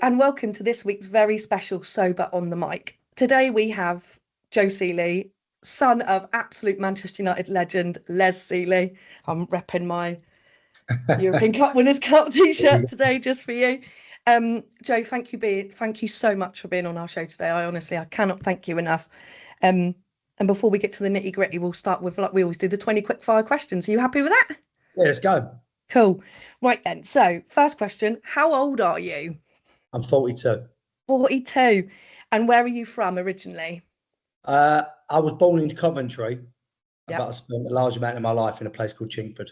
and welcome to this week's very special Sober on the Mic. Today we have Joe Sealey, son of absolute Manchester United legend Les Sealey. I'm repping my European Cup Winners' Cup t-shirt today just for you. Joe, thank you so much for being on our show today. I cannot thank you enough. And before we get to the nitty gritty, we'll start with, like we always do, the 20 quick fire questions. Are you happy with that? Yeah, let's go. Cool. Right then. So first question, how old are you? I'm 42. 42. And where are you from originally? I was born in Coventry, Yep. but I spent a large amount of my life in a place called Chingford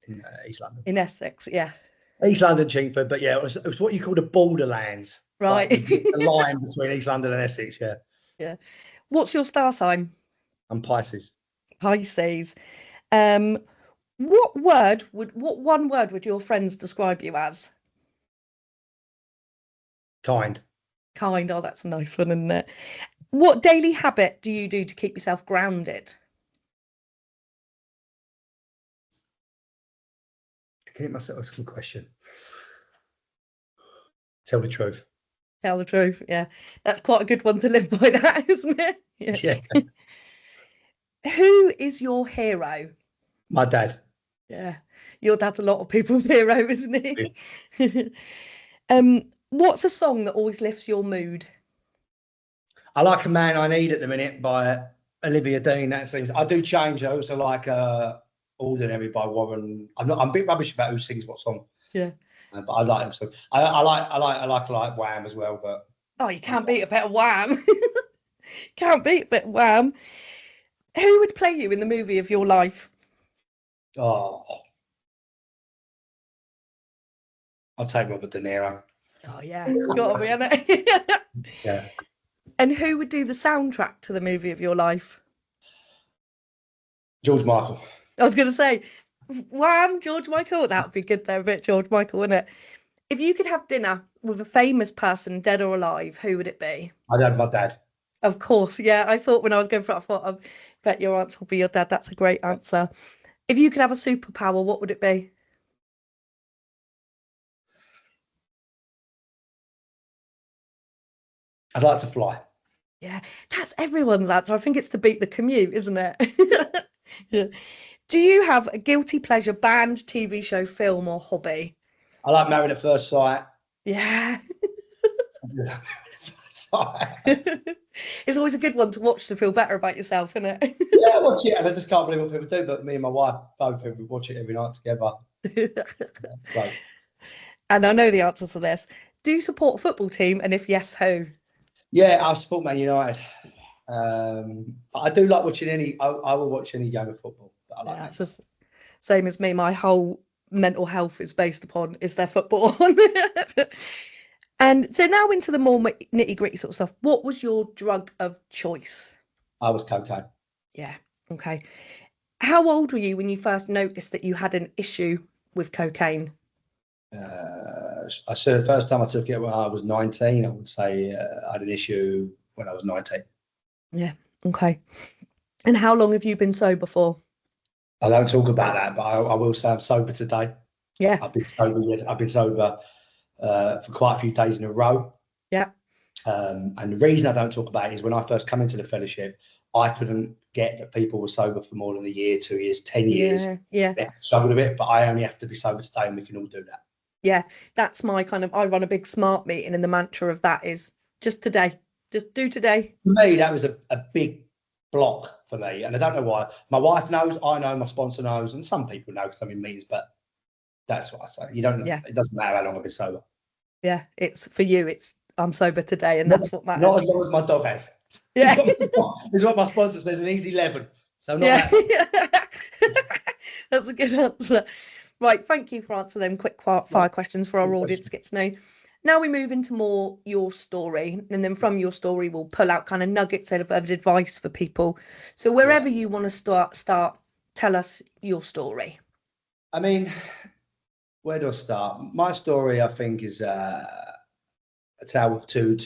in East London. In Essex, yeah. East London, Chingford, but yeah, it was what you call the borderlands. Right. Like the line between East London and Essex, yeah. Yeah. What's your star sign? I'm Pisces. Pisces. What one word would your friends describe you as? Kind. Kind. Oh, that's a nice one, isn't it? What daily habit do you do to keep yourself grounded? To keep myself, that's a good question. Tell the truth. Tell the truth, yeah. That's quite a good one to live by, that, isn't it? Yeah. Who is your hero? My dad. Yeah. Your dad's a lot of people's hero, isn't he? What's a song that always lifts your mood? I like A Man I Need at the minute by Olivia Dean. That seems I do change. I also like Ordinary by Warren. I'm a bit rubbish about who sings what song. Yeah. But I like them. So I like Wham as well. But oh, you can't beat a bit of Wham. Can't beat a bit of Wham. Who would play you in the movie of your life? Oh, I'll take Robert De Niro. Oh yeah, gotta be, hasn't it? Yeah. And who would do the soundtrack to the movie of your life? George Michael. I was going to say, Wham, George Michael. That would be good there, a bit George Michael, wouldn't it? If you could have dinner with a famous person, dead or alive, who would it be? I'd have my dad. Of course, yeah. I thought when I was going for it, I thought, I bet your answer will be your dad. That's a great answer. If you could have a superpower, what would it be? I'd like to fly. Yeah, that's everyone's answer. I think it's to beat the commute, isn't it? Yeah. Do you have a guilty pleasure band, TV show, film, or hobby? I like Married at First Sight. Yeah. It's always a good one to watch to feel better about yourself, isn't it? Yeah, I watch it, and I just can't believe what people do. But me and my wife both we watch it every night together. Great. And I know the answer to this. Do you support a football team? And if yes, who? Yeah, I support Man United. I do like watching I will watch any game of football. But I like that's the same as me. My whole mental health is based upon is there football on. And so now into the more nitty gritty sort of stuff. What was your drug of choice? I was cocaine. Yeah. Okay. How old were you when you first noticed that you had an issue with cocaine? I said the first time I took it when I was 19. I would say I had an issue when I was 19. Yeah. Okay. And how long have you been sober for? I don't talk about that, but I will say I'm sober today. Yeah. I've been sober. Yes, I've been sober for quite a few days in a row. Yeah. And the reason I don't talk about it is when I first come into the fellowship, I couldn't get that people were sober for more than a year, 2 years, 10 years. Yeah. They struggled a bit, but I only have to be sober today, and we can all do that. Yeah, that's my kind of. I run a big smart meeting, and the mantra of that is just today, just do today. For me, that was a big block for me, and I don't know why. My wife knows, I know, my sponsor knows, and some people know because I'm in meetings. But that's what I say. You don't. Yeah. It doesn't matter how long I've been sober. Yeah, it's for you. It's I'm sober today, and that's what matters. Not as long as my dog has. Yeah, it's what my sponsor says, and he's 11. So not that. That's a good answer. Right, thank you for answering them quick fire questions for our audience to get to know. Now we move into more your story, and then from your story we'll pull out kind of nuggets of advice for people. So wherever you want to start, tell us your story. I mean, where do I start? My story, I think, is a tale of two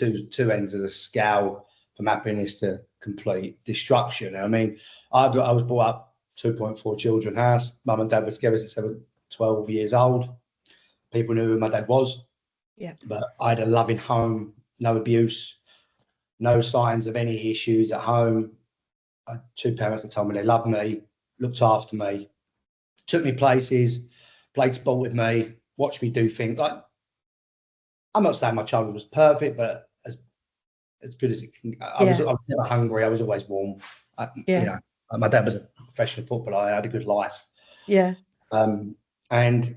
ends of the scale, from happiness to complete destruction. I mean, I was brought up 2.4 children house. Mum and dad were together since they were 12 years old. People knew who my dad was. Yeah. But I had a loving home, no abuse, no signs of any issues at home. I had two parents that told me they loved me, looked after me, took me places, played sport with me, watched me do things. Like, I'm not saying my childhood was perfect, but as good as it can. I was never hungry. I was always warm. You know, my dad was a professional footballer. I had a good life. Yeah. And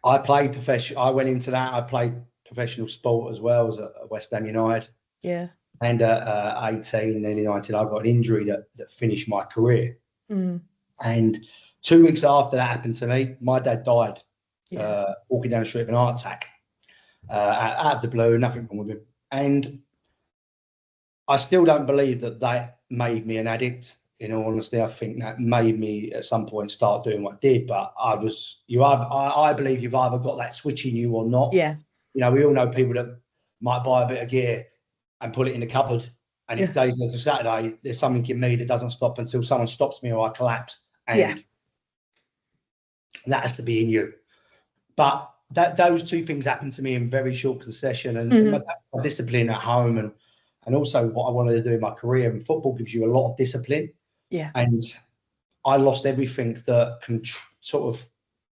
I played professional. I went into that. I played professional sport as well as at West Ham United. Yeah. And at 18, nearly 19, I got an injury that finished my career. And 2 weeks after that happened to me, my dad died walking down the street of an heart attack. Out of the blue, nothing wrong with him. And I still don't believe that made me an addict. In all honesty, I think that made me at some point start doing what I did. But I believe you've either got that switch in you or not. Yeah. You know, we all know people that might buy a bit of gear and put it in the cupboard, and if days into Saturday, there's something in me that doesn't stop until someone stops me or I collapse. And that has to be in you. But those two things happened to me in very short succession, and my discipline at home, and also what I wanted to do in my career. And football gives you a lot of discipline. Yeah. And I lost everything that can sort of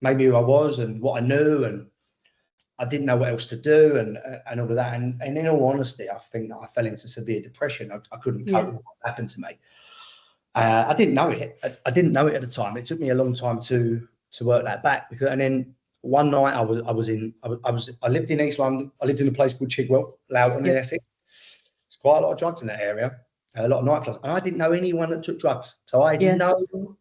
made me who I was and what I knew, and I didn't know what else to do, and all of that. And in all honesty, I think that I fell into severe depression. I couldn't cope with what happened to me. I didn't know it. I didn't know it at the time. It took me a long time to work that back. And then one night I lived in East London. I lived in a place called Chigwell, Loughton in Essex. There's quite a lot of drugs in that area, a lot of nightclubs, and I didn't know anyone that took drugs. So I had no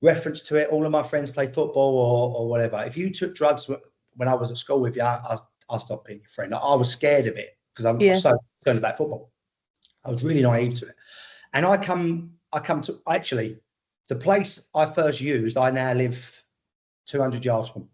reference to it. All of my friends played football or whatever. If you took drugs when I was at school with you, I stopped being your friend. I was scared of it because I'm so concerned about football. I was really naive to it. And I come to actually the place I first used. I now live 200 yards from.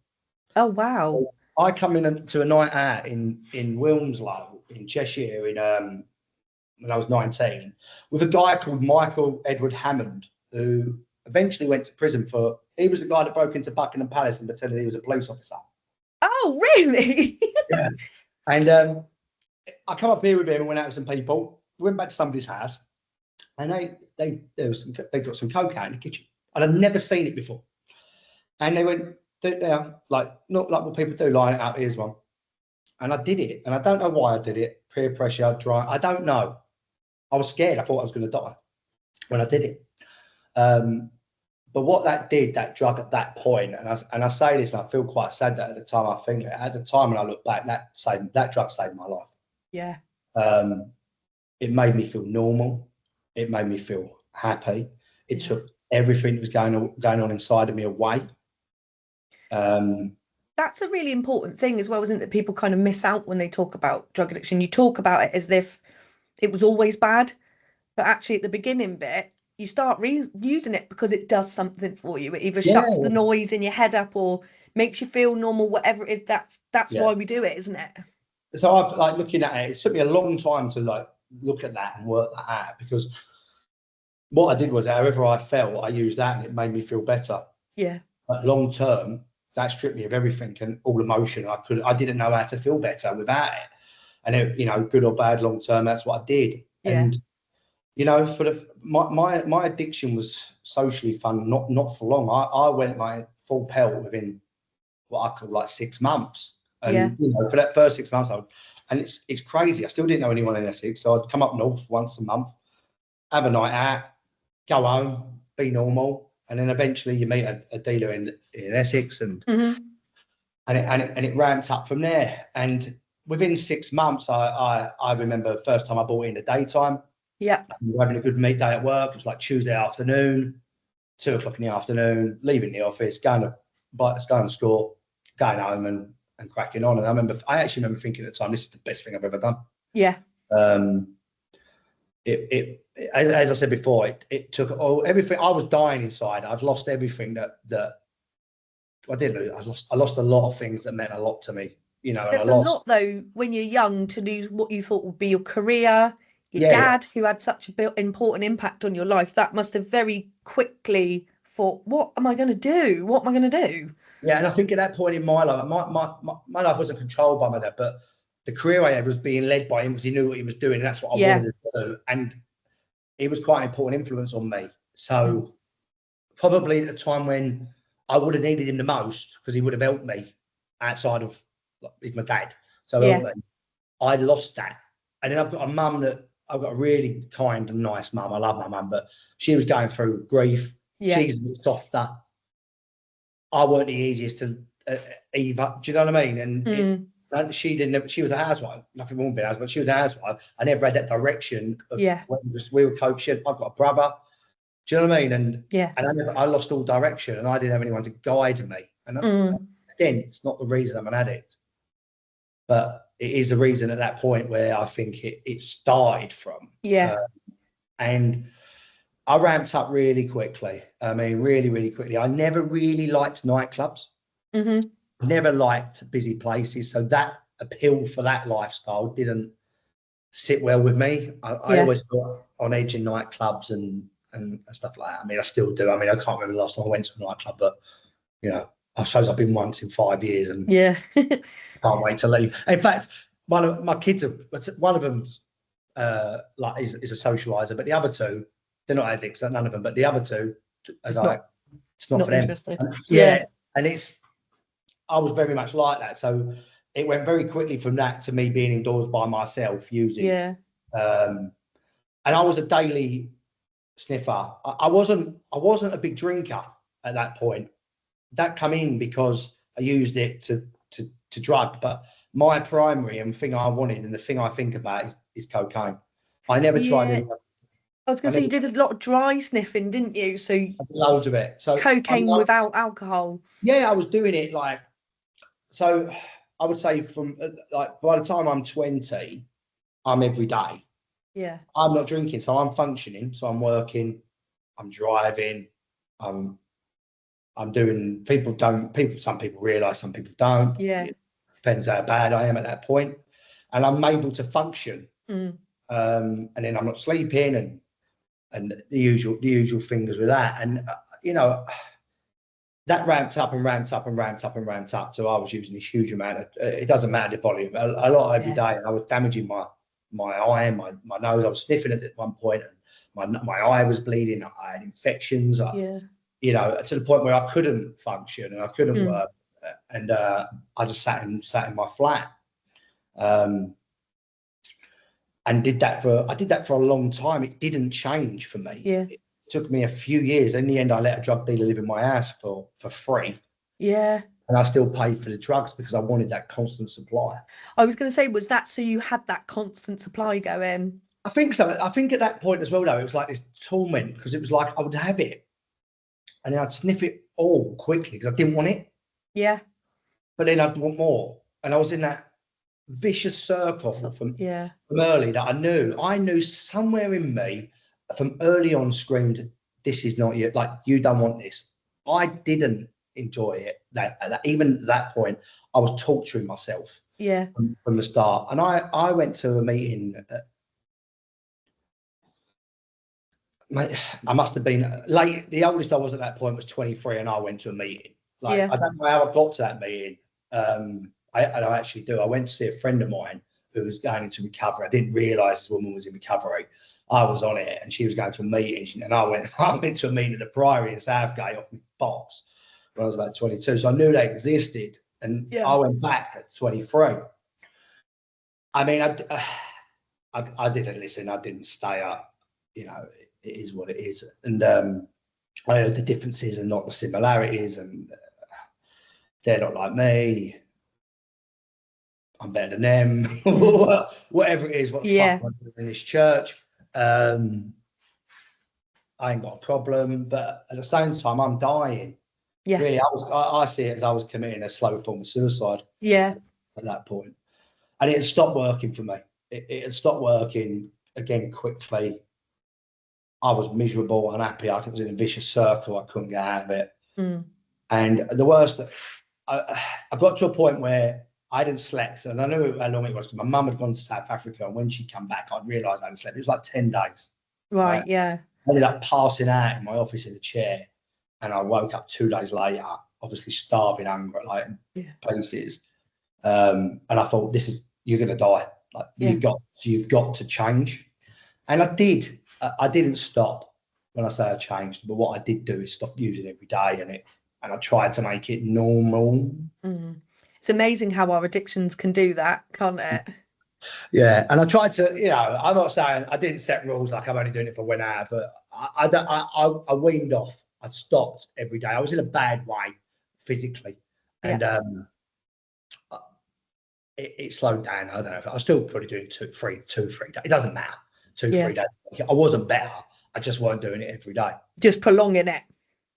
Oh wow! So I come in to a night out in Wilmslow in Cheshire when I was 19 with a guy called Michael Edward Hammond, who eventually went to prison for. He was the guy that broke into Buckingham Palace and pretended he was a police officer. Oh really? Yeah. And I come up here with him and went out with some people. We went back to somebody's house, and they got some coke out in the kitchen, and I'd never seen it before. And they went there like not like what people do, line it out. Here's one, and I did it, and I don't know why I did it. Peer pressure, dry. I don't know. I was scared. I thought I was going to die when I did it. But what that did, that drug at that point, and I say this, and I feel quite sad that at the time I think at the time when I look back, that drug saved my life. Yeah. It made me feel normal. It made me feel happy. It took everything that was going on inside of me away. That's a really important thing as well, isn't it? That people kind of miss out when they talk about drug addiction. You talk about it as if it was always bad, but actually at the beginning bit, you start using it because it does something for you. It either shuts the noise in your head up or makes you feel normal, whatever it is. That's why we do it, isn't it? So I've like looking at it. It took me a long time to like look at that and work that out, because what I did was however I felt, I used that and it made me feel better. Yeah. But long term, that stripped me of everything and all emotion. I didn't know how to feel better without it. And it, you know, good or bad, long term, that's what I did. Yeah. And you know, for my addiction was socially fun, not for long. I went like full pelt within what I call like 6 months. And you know, for that first 6 months, and it's crazy. I still didn't know anyone in Essex, so I'd come up north once a month, have a night out, go home, be normal, and then eventually you meet a dealer in Essex, and it ramped up from there. And within 6 months, I remember the first time I bought it in the daytime. Yeah, we were having a good meet day at work. It was like Tuesday afternoon, 2 o'clock in the afternoon, leaving the office, going to school, going home and cracking on. And I actually remember thinking at the time, this is the best thing I've ever done. Yeah. As I said before, it took everything. I was dying inside. I've lost everything that I did lose. I lost a lot of things that meant a lot to me. You know, there's a lot though when you're young to lose what you thought would be your career. Your dad, who had such an important impact on your life, that must have very quickly thought, what am I going to do? What am I going to do? Yeah, and I think at that point in my life, my life wasn't controlled by my dad, but the career I had was being led by him because he knew what he was doing. And that's what I Yeah. wanted to do. And he was quite an important influence on me. So probably at the time when I would have needed him the most, because he would have helped me outside of, like, he's my dad. So I lost that. And then I've got a really kind and nice mum. I love my mum, but she was going through grief. Yeah. She's a bit softer. I weren't the easiest to either. Do you know what I mean? And she didn't. She was a housewife. Nothing wrong with being a housewife, but she was a housewife. I never had that direction. When we were coaching. I've got a brother. Do you know what I mean? And I lost all direction, and I didn't have anyone to guide me. And again, it's not the reason I'm an addict, but it is a reason at that point where I think it started from. And I ramped up really quickly. I mean, really, really quickly. I never really liked nightclubs. Never liked busy places. So that appeal for that lifestyle didn't sit well with me. I always got on edge in nightclubs and stuff like that. I mean, I still do. I mean, I can't remember the last time I went to a nightclub, but, you know, I suppose I've been once in 5 years and can't wait to leave. In fact, one of my kids, one of them's like is a socializer, but the other two, they're not addicts, none of them, but the other two, it's not for them. And I was very much like that. So it went very quickly from that to me being indoors by myself using. And I was a daily sniffer. I wasn't a big drinker at that point. That come in because I used it to drug, but my primary and thing I wanted and the thing I think about is cocaine. I never tried it. I was going to say, you did a lot of dry sniffing, didn't you? So loads of it. So cocaine without alcohol. Yeah, I was doing it like, so I would say from like by the time I'm 20, I'm every day. Yeah. I'm not drinking, so I'm functioning. So I'm working, I'm driving, I'm doing. Some people realise, some people don't. Yeah. It depends how bad I am at that point, and I'm able to function. And then I'm not sleeping and the usual things with that. And you know, that ramped up and ramped up and ramped up and ramped up. So I was using this huge amount of. It doesn't matter the volume, a lot every day. And I was damaging my eye, my nose. I was sniffing it at one point, and my eye was bleeding. I had infections. You know, to the point where I couldn't function and I couldn't work, and I just sat in my flat, and did that for a long time. It didn't change for me. It took me a few years. In the end, I let a drug dealer live in my house for free. And I still paid for the drugs because I wanted that constant supply. I was going to say, was that so you had that constant supply going? I think so. I think at that point as well, though, it was like this torment because it was like I would have it and then I'd sniff it all quickly because I didn't want it. But then I'd want more. And I was in that vicious circle from early that I knew somewhere in me from early on screamed, this is not you. Like, you don't want this. I didn't enjoy it. Even at that point, I was torturing myself from the start. And I went to a meeting. I must have been late. The oldest I was at that point was 23, and I went to a meeting. I don't know how I got to that meeting. I actually do. I went to see a friend of mine who was going into recovery. I didn't realise this woman was in recovery. I was on it, and she was going to a meeting, and I went to a meeting at the Priory in Southgate off my box when I was about 22. So I knew they existed, and I went back at 23. I mean, I didn't listen. I didn't stay up. You know, it is what it is. And I heard the differences and not the similarities, and they're not like me. I'm better than them. Whatever it is, what the fuck am I doing in this church? I ain't got a problem, but at the same time, I'm dying. Really, I see it as I was committing a slow form of suicide. At that point, and it had stopped working for me. It had stopped working again quickly. I was miserable, unhappy. I was in a vicious circle. I couldn't get out of it. And the worst, I got to a point where I hadn't slept, and I knew how long it was. My mum had gone to South Africa, and when she came back, I'd realised I hadn't slept. It was like 10 days. I ended up passing out in my office in a chair, and I woke up 2 days later, obviously starving, hungry, like pieces. And I thought, you're going to die. Like you've got to change. And I did. I didn't stop when I say I changed, but what I did do is stop using every day, and I tried to make it normal. It's amazing how our addictions can do that, can't it? Yeah, and I tried to, I'm not saying I didn't set rules like I'm only doing it for 1 hour, but I weaned off. I stopped every day. I was in a bad way physically, and it slowed down. I don't know. I was still probably doing 2-3 days. It doesn't matter. 2-3 days. I wasn't better. I just weren't doing it every day. Just prolonging it.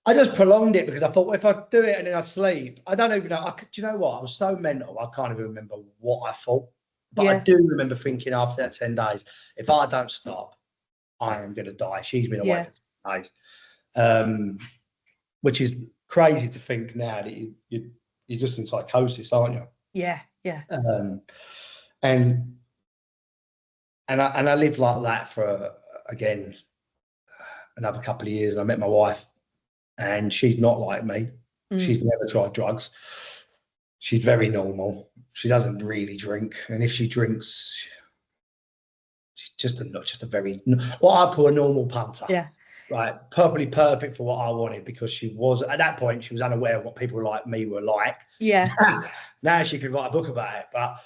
I just prolonged it because I thought, well, if I do it and then I sleep, I don't even know. Do you know what? I was so mental. I can't even remember what I thought. But I do remember thinking after that 10 days, if I don't stop, I am going to die. She's been away for 10 days, which is crazy to think now that you're just in psychosis, aren't you? Yeah, yeah. And I lived like that for again another couple of years. And I met my wife, and she's not like me. She's never tried drugs. She's very normal. She doesn't really drink, and if she drinks, she's just a very what I call a normal punter. Yeah. Right. Perfectly perfect for what I wanted, because she was at that point she was unaware of what people like me were like. Yeah. Now she could write a book about it, but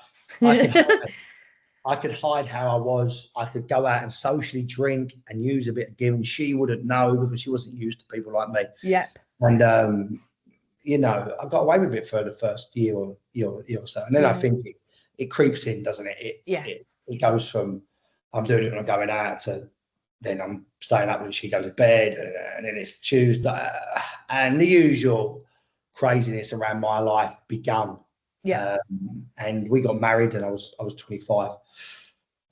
I could hide how I was. I could go out and socially drink and use a bit of gear, and she wouldn't know because she wasn't used to people like me. Yep. And I got away with it for the first year or so, and then I think it creeps in, doesn't it? It goes from I'm doing it when I'm going out to then I'm staying up when she goes to bed, and then it's Tuesday, and the usual craziness around my life begun. Yeah. And we got married, and I was 25,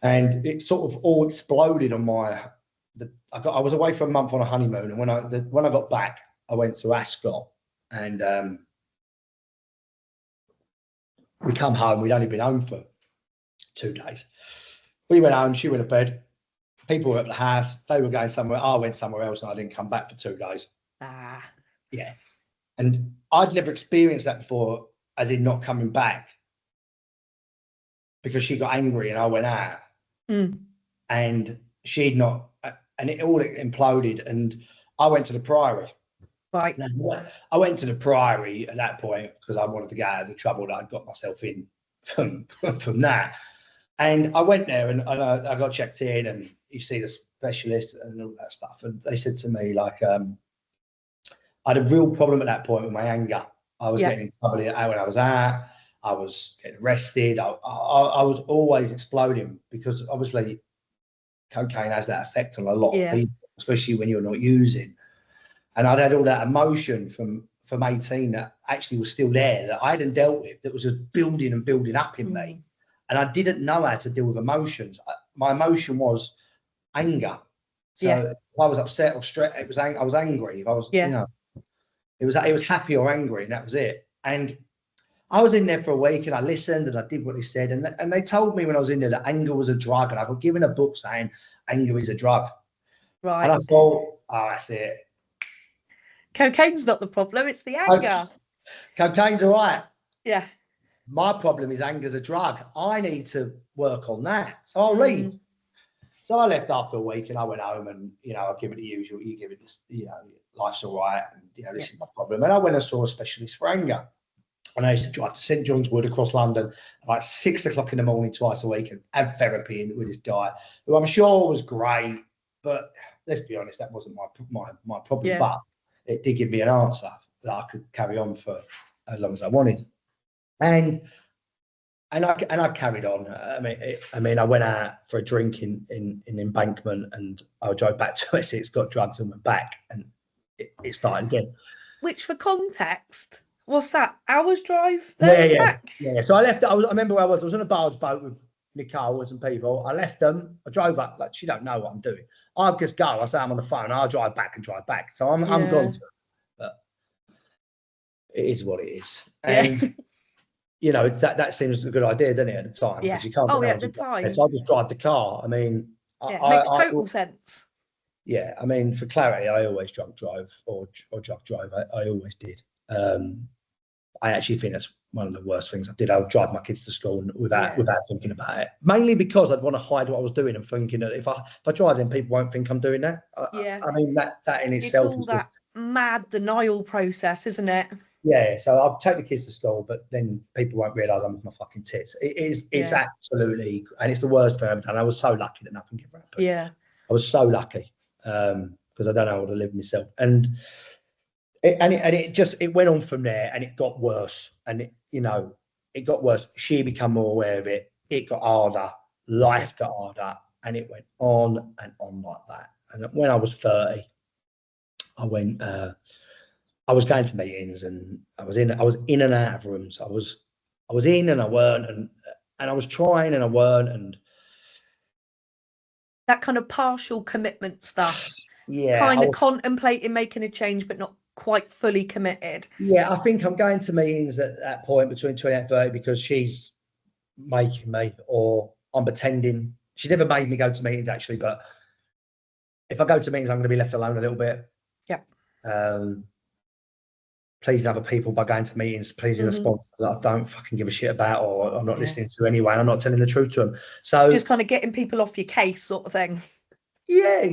and it sort of all exploded on I was away for a month on a honeymoon, and when I got back, I went to Ascot, and we come home. We'd only been home for 2 days. We went home. She went to bed. People were at the house. They were going somewhere. I went somewhere else, and I didn't come back for 2 days. Yeah. And I'd never experienced that before, as in not coming back, because she got angry and I went out, and she'd not, and it all imploded. And I went to the Priory. Right. Now, I went to the Priory at that point because I wanted to get out of the trouble that I'd got myself in from that. And I went there, and I got checked in, and you see the specialist and all that stuff. And they said to me, like, I had a real problem at that point with my anger. I was getting in trouble when I was out. I was getting arrested. I was always exploding, because obviously cocaine has that effect on a lot of people, especially when you're not using. And I'd had all that emotion from 18 that actually was still there, that I hadn't dealt with, that was just building and building up in me. And I didn't know how to deal with emotions. My emotion was anger. So if I was upset or stressed, I was angry. If I was, it was happy or angry, and that was it. And I was in there for a week, and I listened, and I did what they said. And they told me when I was in there that anger was a drug, and I got given a book saying anger is a drug. Right. And I thought, oh, that's it. Cocaine's not the problem, it's the anger. Cocaine's all right. Yeah. My problem is anger's a drug. I need to work on that. So I'll leave. So I left after a week, and I went home, and, I give it the usual. You give it this, life's all right. And, this is my problem. And I went and saw a specialist for anger. And I used to drive to St John's Wood across London, like 6 o'clock in the morning, twice a week, and have therapy with this guy, who I'm sure was great. But let's be honest, that wasn't my problem. Yeah. But it did give me an answer that I could carry on for as long as I wanted. And I carried on. I mean, I went out for a drink in Embankment, and I drove back to Essex, got drugs, and went back, and it started again. Which, for context, what's that? Hours drive there back? Yeah. So I left. I remember where I was. I was on a barge boat with Nicole and some people. I left them. I drove up. Like, she don't know what I'm doing. I'll just go. I say I'm on the phone. I'll drive back and drive back. So I'm gone to it. But it is what it is. And that seems a good idea, doesn't it, at the time? Yeah. You can't at the time. So I'll just drive the car. I mean, it makes total sense. Yeah, I mean, for clarity, I always drunk drive or drug drive. I always did. I actually think that's one of the worst things I did. I would drive my kids to school without thinking about it. Mainly because I'd want to hide what I was doing and thinking that if I drive, then people won't think I'm doing that. I mean, that in itself It's all is that mad denial process, isn't it? yeah. So I'll take the kids to school, but then people won't realise I'm with my fucking tits. It's absolutely, and it's the worst thing I've ever done. I was so lucky that nothing ever happened. Yeah. I was so lucky because I don't know how to live myself. And it went on from there, and it got worse. And it got worse. She became more aware of it. It got harder. Life got harder, and it went on and on like that. And when I was 30, I went. I was going to meetings, and I was in and out of rooms. I was in and I weren't, and I was trying and I weren't, and that kind of partial commitment stuff. Yeah, kind of contemplating making a change, but not quite fully committed. Yeah, I think I'm going to meetings at that point between 20 and 30 because she's making me, or I'm pretending. She never made me go to meetings actually, but if I go to meetings, I'm going to be left alone a little bit. Yeah. Pleasing other people by going to meetings, pleasing a sponsor that I don't fucking give a shit about, or I'm not listening to anyway. I'm not telling the truth to them. So just kind of getting people off your case, sort of thing. Yeah.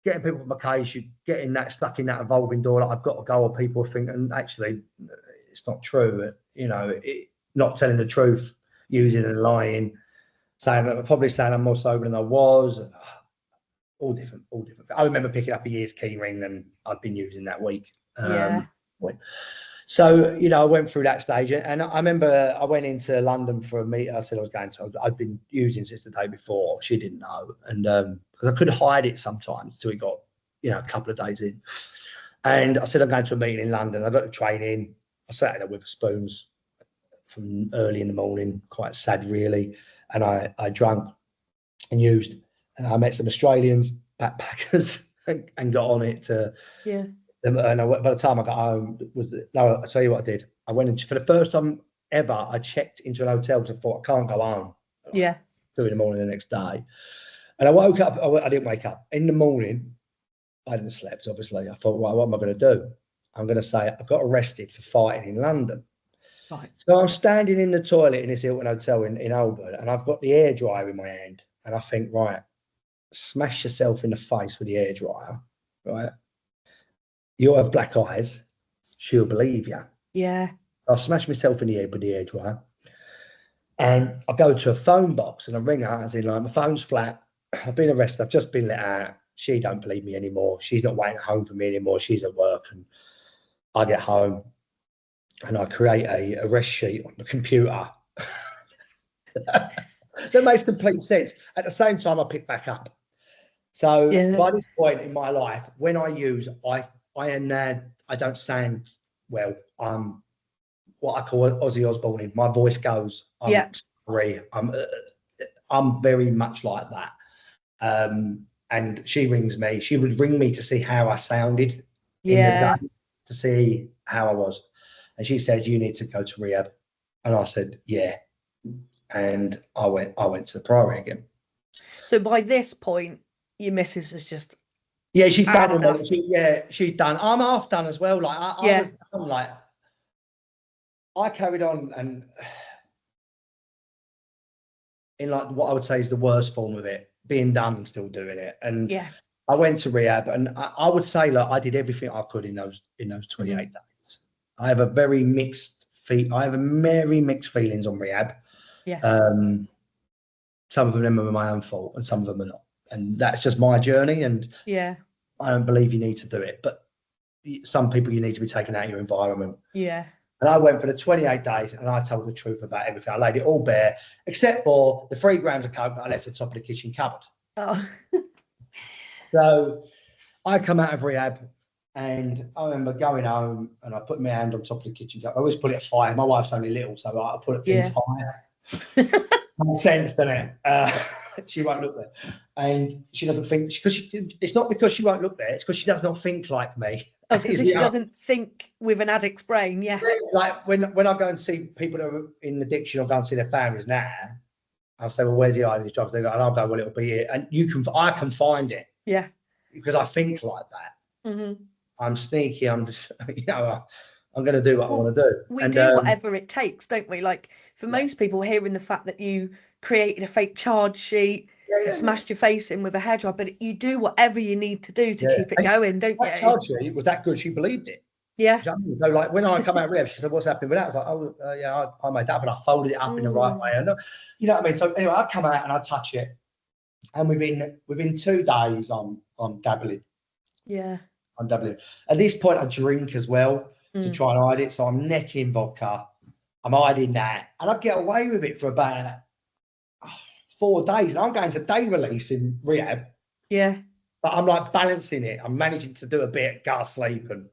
Getting people off my case, you're getting that stuck in that evolving door. Like I've got to go, or people think, and actually, it's not true. Not telling the truth, using and lying, probably saying I'm more sober than I was. All different. I remember picking up a year's key ring and I'd been using that week. So, I went through that stage, and I remember I went into London for a meet. I said I was going to. I'd been using since the day before. She didn't know, and because I could hide it sometimes till it got, a couple of days in. And I said I'm going to a meeting in London. I got the train in. I sat there with spoons from early in the morning, quite sad really. And I drank and used, and I met some Australians backpackers and got on it to. And by the time I got home, I'll tell you what I did. I went into, for the first time ever, I checked into an hotel because I thought I can't go home. 2 in the morning the next day. And I woke up, I didn't wake up. In the morning, I hadn't slept, obviously. I thought, well, what am I going to do? I'm going to say I got arrested for fighting in London. Right. So I'm standing in the toilet in this Hilton Hotel in Holborn, and I've got the hairdryer in my hand. And I think, right, smash yourself in the face with the hairdryer, right? You'll have black eyes. She'll believe you. Yeah. I'll smash myself in the head with the hairdryer. And I go to a phone box and I ring her, as in like, my phone's flat. I've been arrested. I've just been let out. She don't believe me anymore. She's not waiting home for me anymore. She's at work. And I get home and I create a arrest sheet on the computer. That makes complete sense. At the same time, I pick back up. So by this point in my life, when I use, I don't sound well. I'm what I call Ozzy Osbourne. My voice goes. I'm sorry. I'm very much like that. And she rings me. She would ring me to see how I sounded in the day, to see how I was. And she said, "You need to go to rehab." And I said, "Yeah." And I went to the Priory again. So by this point, your missus is just she's done. She's done. I'm half done as well. Like I was done, like I carried on, and in like what I would say is the worst form of it, being done and still doing it. And I went to rehab, and I would say, look, I did everything I could in those 28 days. I have a very mixed feelings on rehab. Some of them are my own fault, and some of them are not. And that's just my journey. And I don't believe you need to do it, but some people, you need to be taken out of your environment. And I went for the 28 days, and I told the truth about everything. I laid it all bare, except for the 3 grams of coke that I left at the top of the kitchen cupboard. So I come out of rehab, and I remember going home, and I put my hand on top of the kitchen cupboard. I always put it at fire. My wife's only little, so I put it things higher. Makes sense, doesn't it? She won't look there, and she doesn't think, because it's not because she won't look there, it's because she does not think like me. Because she doesn't think with an addict's brain. Like when I go and see people that are in addiction, or go and see their families now, I'll say, well, where's the ID job? They go, and I'll go, well, it'll be here. And I can find it. Yeah. Because I think like that. Mm-hmm. I'm sneaky. I'm just, I'm going to do what I want to do. We do whatever it takes, don't we? Like for most people, hearing the fact that you created a fake charge sheet and smashed your face in with a hairdryer, but you do whatever you need to do to keep it going, don't you? That charge sheet was that good. She believed it. Yeah. So like when I come out of rehab, she said, "What's happening with that?" I was like, "Oh, yeah, I made that, but I folded it up in the right way." And you know what I mean? So anyway, I come out and I touch it, and within 2 days, I'm dabbling. Yeah. I'm dabbling. At this point, I drink as well to try and hide it. So I'm necking vodka. I'm hiding that, and I get away with it for about 4 days. And I'm going to day release in rehab. Yeah. But I'm like balancing it. I'm managing to do a bit, go to sleep, and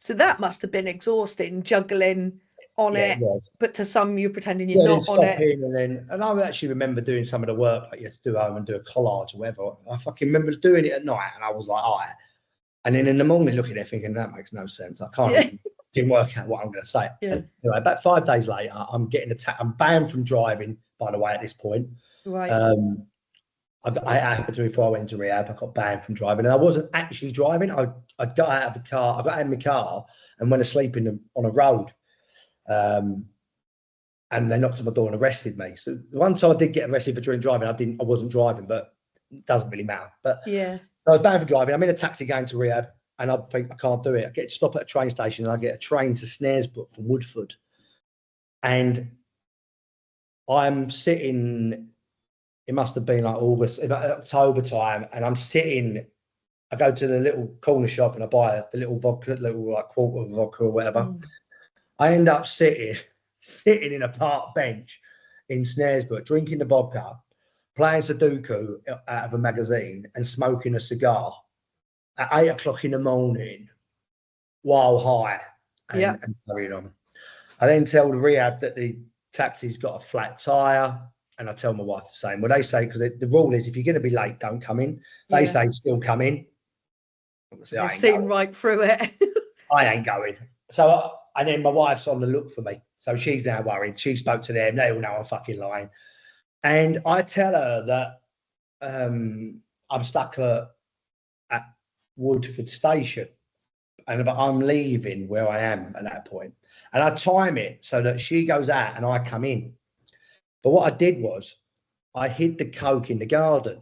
so that must have been exhausting, juggling on it. But to some, you're pretending you're not on it. And I actually remember doing some of the work like you had to do home and do a collage or whatever. I fucking remember doing it at night, and I was like, all right. And then in the morning, looking at it, thinking that makes no sense. I can't. Didn't work out what I'm going to say. Yeah. Anyway, about 5 days later, I'm getting attacked. I'm banned from driving, by the way, at this point. Right. I happened to before I went into rehab. I got banned from driving, and I wasn't actually driving. I got out of the car. I got out of my car and went asleep on a road. And they knocked on my door and arrested me. So once I did get arrested for drink driving, I wasn't driving, but it doesn't really matter. But yeah, I was banned for driving. I'm in a taxi going to rehab, and I think I can't do it. I get to stop at a train station, and I get a train to Snaresbrook from Woodford, and I'm sitting. It must have been like August, about October time, and I'm sitting. I go to the little corner shop and I buy the little vodka, little like quarter of vodka or whatever. I end up sitting in a park bench in Snaresbrook, drinking the vodka, playing Sudoku out of a magazine, and smoking a cigar at 8 o'clock in the morning while high and carrying on. I then tell the rehab that the taxi's got a flat tyre. And I tell my wife the same. Well, they say, because the rule is if you're going to be late, don't come in. They say still come in. They've seen right through it. I ain't going. So, and then my wife's on the look for me. So she's now worried. She spoke to them. They all know I'm fucking lying. And I tell her that I'm stuck at Woodford Station. And I'm leaving where I am at that point. And I time it so that she goes out and I come in. But what I did was I hid the coke in the garden,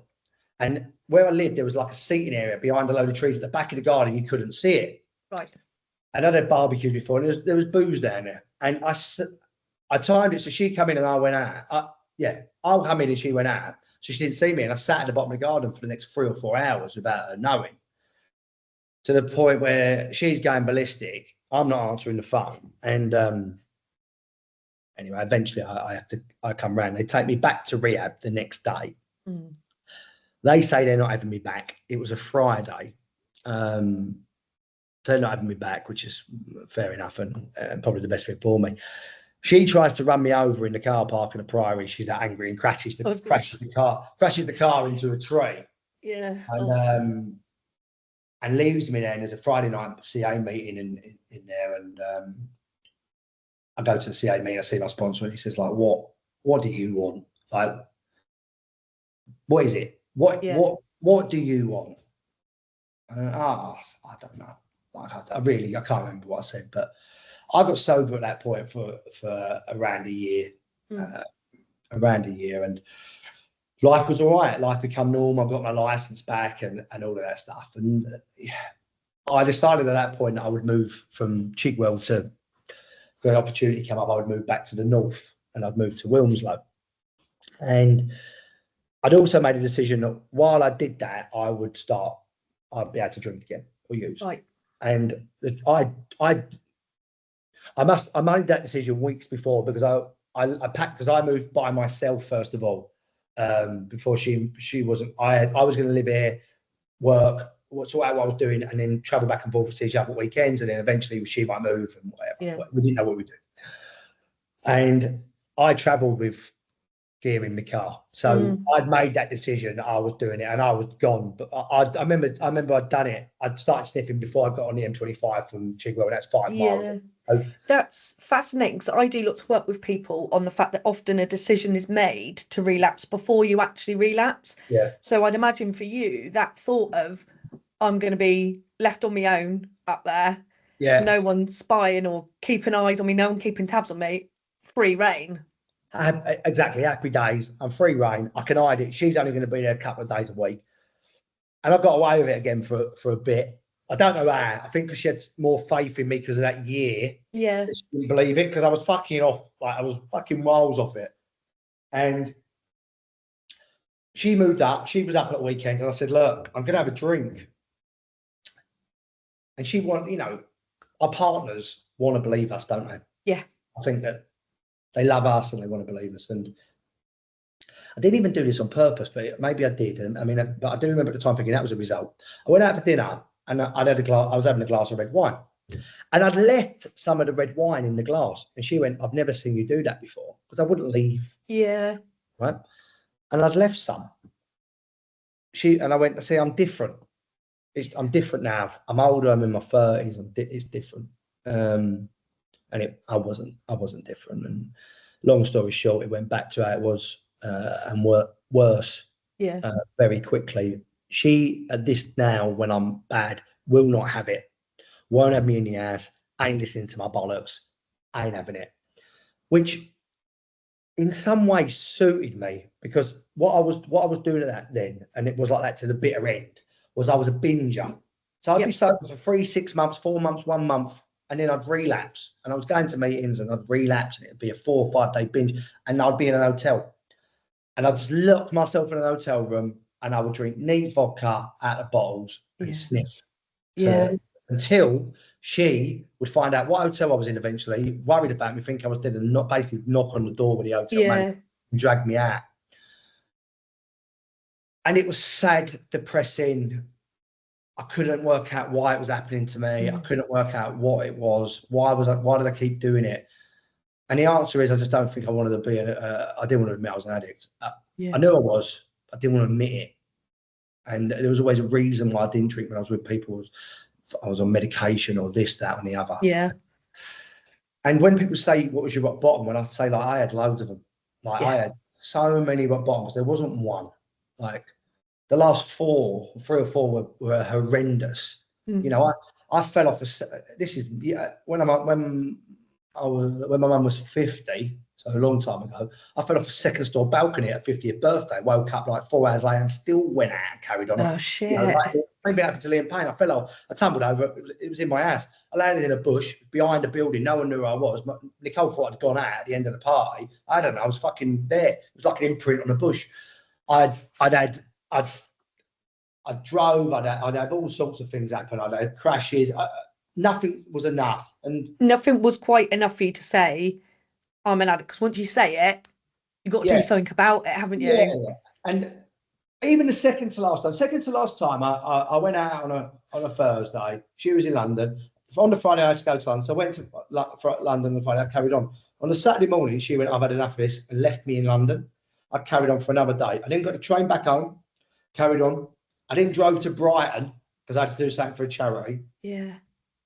and where I lived, there was like a seating area behind a load of trees at the back of the garden. You couldn't see it. Right. And I'd had barbecues before, and there was booze down there. And I timed it so she come in and I went out. I'll come in and she went out. So she didn't see me, and I sat at the bottom of the garden for the next 3 or 4 hours without her knowing. To the point where she's going ballistic. I'm not answering the phone, and anyway, eventually I come round. They take me back to rehab the next day. They say they're not having me back. It was a Friday. They're not having me back, which is fair enough and probably the best fit for me. She tries to run me over in the car park in the Priory. She's that angry and crashes the car into a tree. Yeah. And leaves me there. And there's a Friday night CA meeting in there, and I go to the CA meeting, I see my sponsor, and he says, like, what do you want? Like, what is it? What do you want? I don't know. Like, I can't remember what I said, but I got sober at that point for around a year. And life was all right. Life became normal. I got my license back and all of that stuff. And I decided at that point that I would move from Chigwell to, if an opportunity came up, I would move back to the north, and I'd move to Wilmslow. And I'd also made a decision that while I did that, I'd be able to drink again or use. Right. And I made that decision weeks before, because I packed, because I moved by myself first of all. Before she wasn't, I was going to live here, work, sort out what I was doing, and then travel back and forth to each other weekends, and then eventually she might move and whatever. Yeah. We didn't know what we'd do. And I travelled with gear in my car. So I'd made that decision. I was doing it, and I was gone. But I remember I'd done it. I'd started sniffing before I got on the M25 from Chigwell. That's 5 miles. So, that's fascinating because I do lots of work with people on the fact that often a decision is made to relapse before you actually relapse. yeah. So I'd imagine for you that thought of I'm going to be left on my own up there, Yeah. no one spying or keeping eyes on me, no one keeping tabs on me, free reign. Exactly. Happy days. I'm free reign. I can hide it. She's only going to be there a couple of days a week. And I got away with it again for a bit. I don't know how. I think because she had more faith in me because of that year. Yeah. She didn't believe it because I was fucking off. Like I was fucking miles off it. And she moved up. She was up at the weekend. And I said, look, I'm going to have a drink. And she wanted, you know, our partners want to believe us, don't they? Yeah. I think that they love us and they want to believe us. And I didn't even do this on purpose, but maybe I did. And I mean, but I do remember at the time thinking that was a result. I went out for dinner and I was having a glass of red wine. And I'd left some of the red wine in the glass. And she went, I've never seen you do that before. Because I wouldn't leave. Yeah. Right. And I'd left some. I went, see, I'm different. I'm different now. I'm older. I'm in my 30s. It's different. I wasn't different. And long story short, it went back to how it was and worse. Yeah. Very quickly. She at this now, when I'm bad, will not have it. Won't have me in the ass. Ain't listening to my bollocks. Ain't having it. Which, in some ways, suited me because what I was doing at that then, and it was like that to the bitter end, was I was a binger. So I'd be sober for 3, 6 months, 4 months, 1 month, and then I'd relapse. And I was going to meetings and I'd relapse, and it'd be a 4 or 5 day binge, and I'd be in an hotel. And I'd just lock myself in an hotel room and I would drink neat vodka out of bottles and sniff. Until she would find out what hotel I was in eventually, worried about me, think I was dead, and not basically knock on the door with the hotel manager and drag me out. And it was sad, depressing. I couldn't work out why it was happening to me. I couldn't work out what it was. Why did I keep doing it? And the answer is, I just don't think I wanted to be. I didn't want to admit I was an addict. I knew I was. I didn't want to admit it. And there was always a reason why I didn't drink when I was with people. I was on medication or this, that, and the other. Yeah. And when people say, "What was your rock bottom?" when I say, like, I had loads of them. Like I had so many rock bottoms. There wasn't one. Like the last 3 or 4 were horrendous. You know, I fell off. This is when my mum was 50, so a long time ago. I fell off a second floor balcony at 50th birthday. Woke up like 4 hours later and still went out and carried on. Oh shit! You know, like, maybe it happened to Liam Payne. I fell off. I tumbled over. It was in my house. I landed in a bush behind a building. No one knew who I was. Nicole thought I'd gone out at the end of the party. I don't know. I was fucking there. It was like an imprint on a bush. I drove. I'd have all sorts of things happen. I'd had crashes. Nothing was enough, and nothing was quite enough for you to say I'm an addict. Because once you say it, you've got to do something about it, haven't you? Yeah. And even the second to last time, I went out on a Thursday. She was in London. On the Friday, I had to go to London. So I went to London on the Friday. I carried on. On the Saturday morning, she went, I've had enough of this, and left me in London. I carried on for another day. I then got the train back home, carried on. I then drove to Brighton because I had to do something for a charity. Yeah.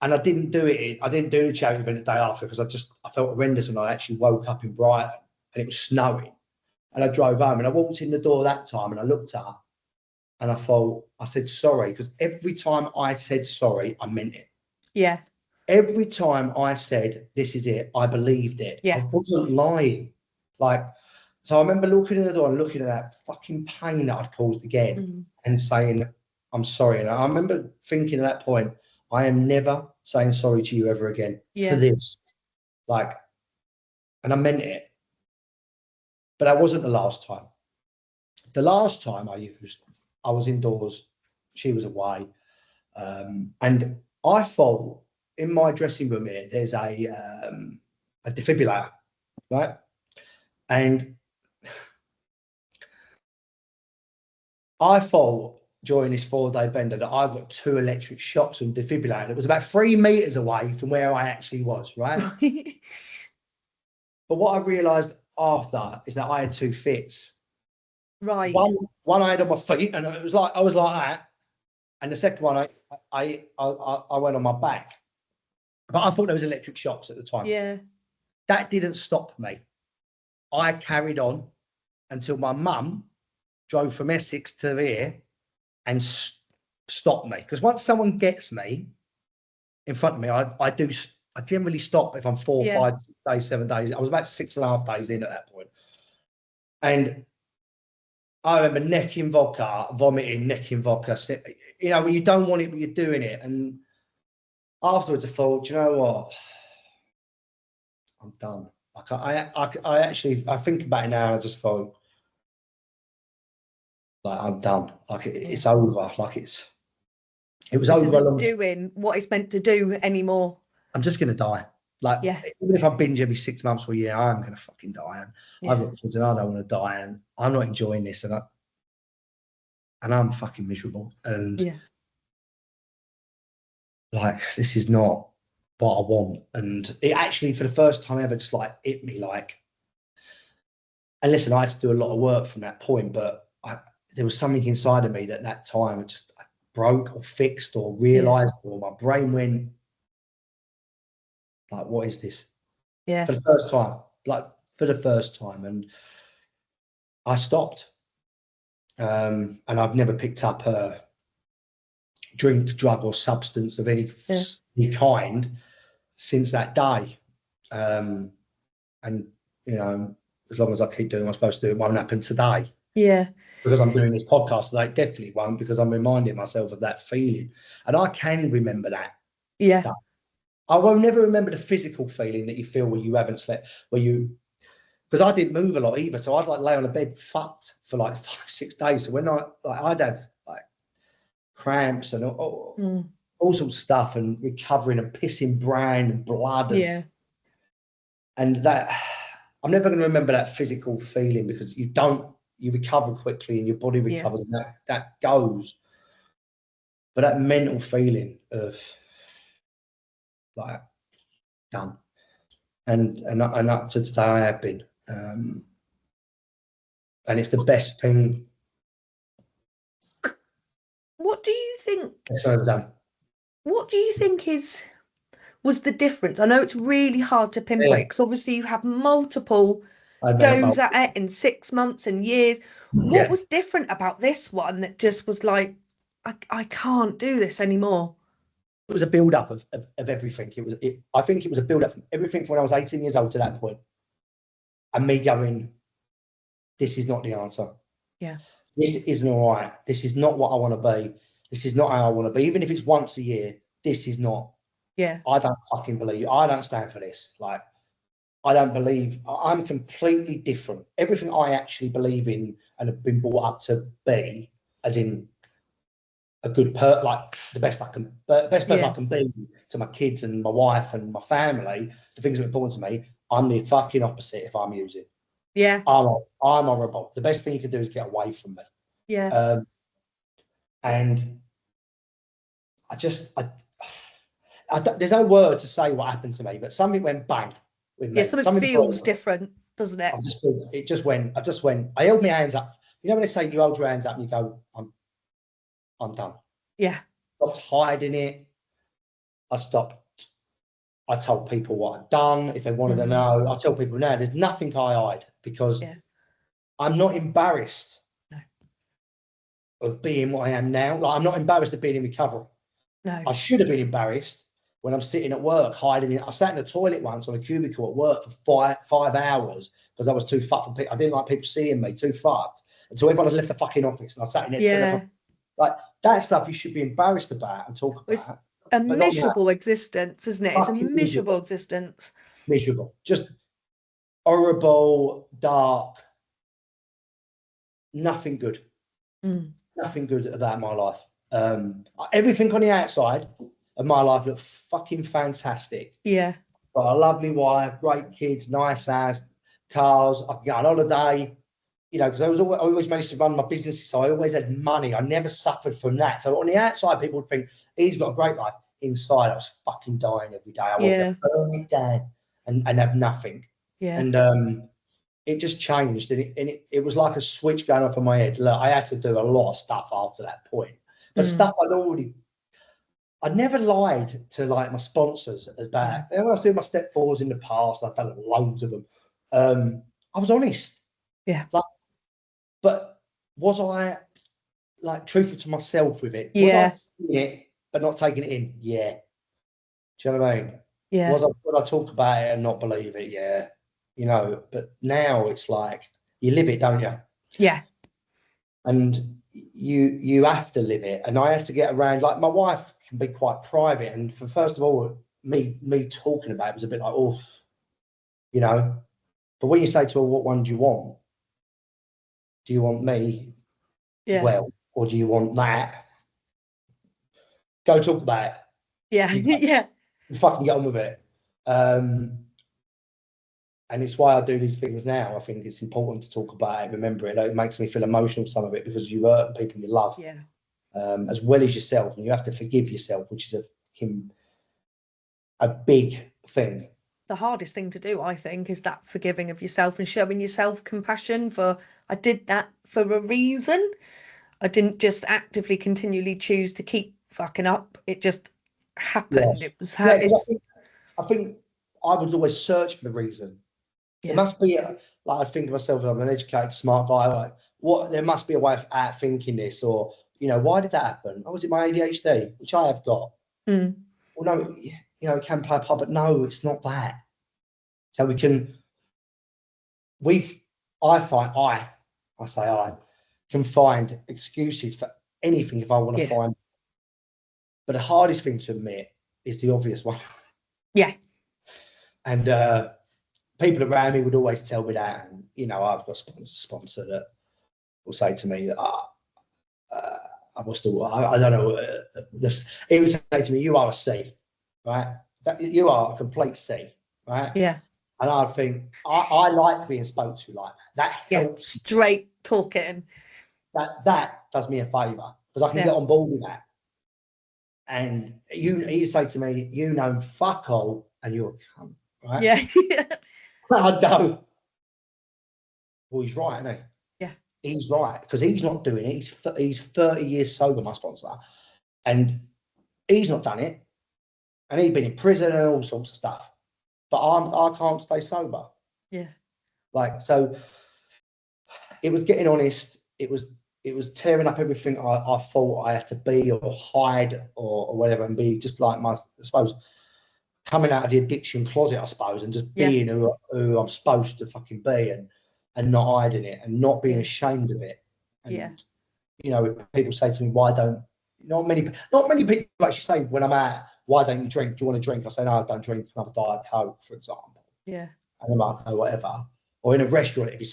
And I didn't do it. I didn't do the charity event the day after because I felt horrendous when I actually woke up in Brighton and it was snowing. And I drove home and I walked in the door that time and I looked at her and I said sorry, because every time I said sorry, I meant it. Yeah. Every time I said, this is it, I believed it. Yeah. I wasn't lying. So I remember looking in the door and looking at that fucking pain that I'd caused again and saying, I'm sorry. And I remember thinking at that point, I am never saying sorry to you ever again for this. And I meant it. But that wasn't the last time. The last time I was indoors, she was away. And I thought in my dressing room here, there's a defibrillator, right? And I thought during this 4-day bender that I got 2 electric shocks and defibrillator. It was about 3 meters away from where I actually was, right? But what I realized, after is that I had 2 fits. Right. One I had on my feet, and it was like I was like that, and the second one I went on my back. But I thought there was electric shocks at the time. Yeah. That didn't stop me. I carried on until my mum drove from Essex to here and stopped me. Because once someone gets me in front of me, I generally stop if I'm 4, 5, 6 days, 7 days. I was about 6.5 days in at that point. And I remember necking vodka, vomiting, necking vodka. You know, when you don't want it, but you're doing it. And afterwards, I thought, you know what? I'm done. Like I think about it now, and I just thought, like, I'm done. Like it's over. Like it was over a long. Doing what it's meant to do anymore. I'm just gonna die. Like even if I binge every 6 months or a year, I'm gonna fucking die. And I've got kids, and I don't want to die, and I'm not enjoying this, and I'm fucking miserable. And like this is not what I want. And it actually, for the first time ever, just like hit me like. And listen, I had to do a lot of work from that point, but there was something inside of me that time it just broke or fixed or realised, or my brain went like, "What is this?" Yeah. For the first time, and I stopped. And I've never picked up a drink, drug, or substance of any kind since that day. And you know, as long as I keep doing what I'm supposed to do, it won't happen today. Yeah. Because I'm doing this podcast today, it definitely won't, because I'm reminding myself of that feeling. And I can remember that. Yeah. I will never remember the physical feeling that you feel when you haven't slept, because I didn't move a lot either. So I'd like lay on the bed fucked for like 5, 6 days. So when I'd have like cramps and all sorts of stuff, and recovering and pissing brain and blood. And that, I'm never going to remember that physical feeling, because you recover quickly and your body recovers, and that goes. But that mental feeling of like done, and up to today I have been, and it's the best thing. What do you think? Done. What do you think was the difference? I know it's really hard to pinpoint, because obviously you have multiple goes at it in 6 months and years. What was different about this one that just was like, I can't do this anymore? It was a build-up of everything. I think it was a build-up from everything from when I was 18 years old to that point, and me going, this is not the answer. Yeah. This isn't all right. This is not what I want to be. This is not how I want to be. Even if it's once a year, this is not. Yeah. I don't fucking believe. I don't stand for this. Like, I don't believe. I'm completely different. Everything I actually believe in and have been brought up to be, as in a good like the best person I can be to my kids and my wife and my family, the things that are important to me, I'm the fucking opposite if I'm using. Yeah. I'm horrible. The best thing you can do is get away from me. Yeah. And there's no word to say what happened to me, but something went bang with me. Yeah, something feels different, doesn't it? I just went. I held my hands up. You know when they say you hold your hands up and you go, I'm done. Yeah. Stopped hiding it. I told people what I'd done. If they wanted to know, I tell people now, there's nothing I hide, because I'm not embarrassed of being what I am now. Like, I'm not embarrassed of being in recovery. No. I should have been embarrassed when I'm sitting at work hiding it. I sat in the toilet once on a cubicle at work for 5 hours because I was too fucked for people. I didn't like people seeing me, too fucked. Until everyone has left the fucking office, and I sat in there. Like, that stuff you should be embarrassed about and talk about. It's a miserable existence, isn't it? It's a miserable existence. Miserable. Just horrible, dark. Nothing good. Nothing good about my life. Everything on the outside of my life looked fucking fantastic. Yeah. Got a lovely wife, great kids, nice house, cars. I could go on holiday, you know, because I always managed to run my business, so I always had money. I never suffered from that. So on the outside, people would think he's got a great life. Inside, I was fucking dying every day. I wanted to burn it down and have nothing. Yeah. And it just changed, and it was like a switch going off in my head. Look, I had to do a lot of stuff after that point, but stuff I never lied to like my sponsors as bad. When I was doing my step fours in the past, I've done loads of them. I was honest. Yeah. Like, but was I like truthful to myself with it? Yeah. Was I seeing it but not taking it in? Yeah. Do you know what I mean? Yeah. Would I talk about it and not believe it? Yeah. You know, but now it's like you live it, don't you? Yeah. And you have to live it. And I have to get around, like my wife can be quite private. And for first of all, me talking about it was a bit like, oh, you know. But when you say to her, what one do you want? Do you want me? Yeah. Well, or do you want that? Go talk about it. Yeah. Yeah. You fucking get on with it. And it's why I do these things now. I think it's important to talk about it, remember it. It makes me feel emotional, some of it, because you hurt people you love, as well as yourself. And you have to forgive yourself, which is a big thing. The hardest thing to do, I think, is that forgiving of yourself and showing yourself compassion for, I did that for a reason. I didn't just actively continually choose to keep fucking up. It just happened. Yeah. It was I think I would always search for the reason. There must be like, I think to myself, I'm an educated, smart guy. Like, there must be a way of thinking this, or why did that happen? Oh, was it my ADHD, which I have got? Well, no, it can play a part, but no, it's not that. So I can find excuses for anything if I want to find. But the hardest thing to admit is the obvious one. Yeah. And people around me would always tell me that, and I've got a sponsor that will say to me, I don't know, he would say to me, you are a C, right? You are a complete C, right? Yeah. And I think I like being spoke to like that. That helps. Straight talking. That does me a favour, because I can get on board with that. And you say to me, fuck all, and you're a cunt, right? Yeah. I don't. Well, he's right, isn't he? Yeah. He's right, because he's not doing it. He's 30 years sober, my sponsor, and he's not done it. And he's been in prison and all sorts of stuff. But I can't stay sober. Yeah. Like, so it was getting honest. It was tearing up everything I thought I had to be or hide or whatever, and be just like I suppose, coming out of the addiction closet, I suppose, and just being who I'm supposed to fucking be, and not hiding it and not being ashamed of it. And people say to me, why don't not many people actually say when I'm out, why don't you drink? Do you want to drink? I say, no, I don't drink another Diet Coke, for example. Yeah. And I'm like, oh, whatever. Or in a restaurant, it'd be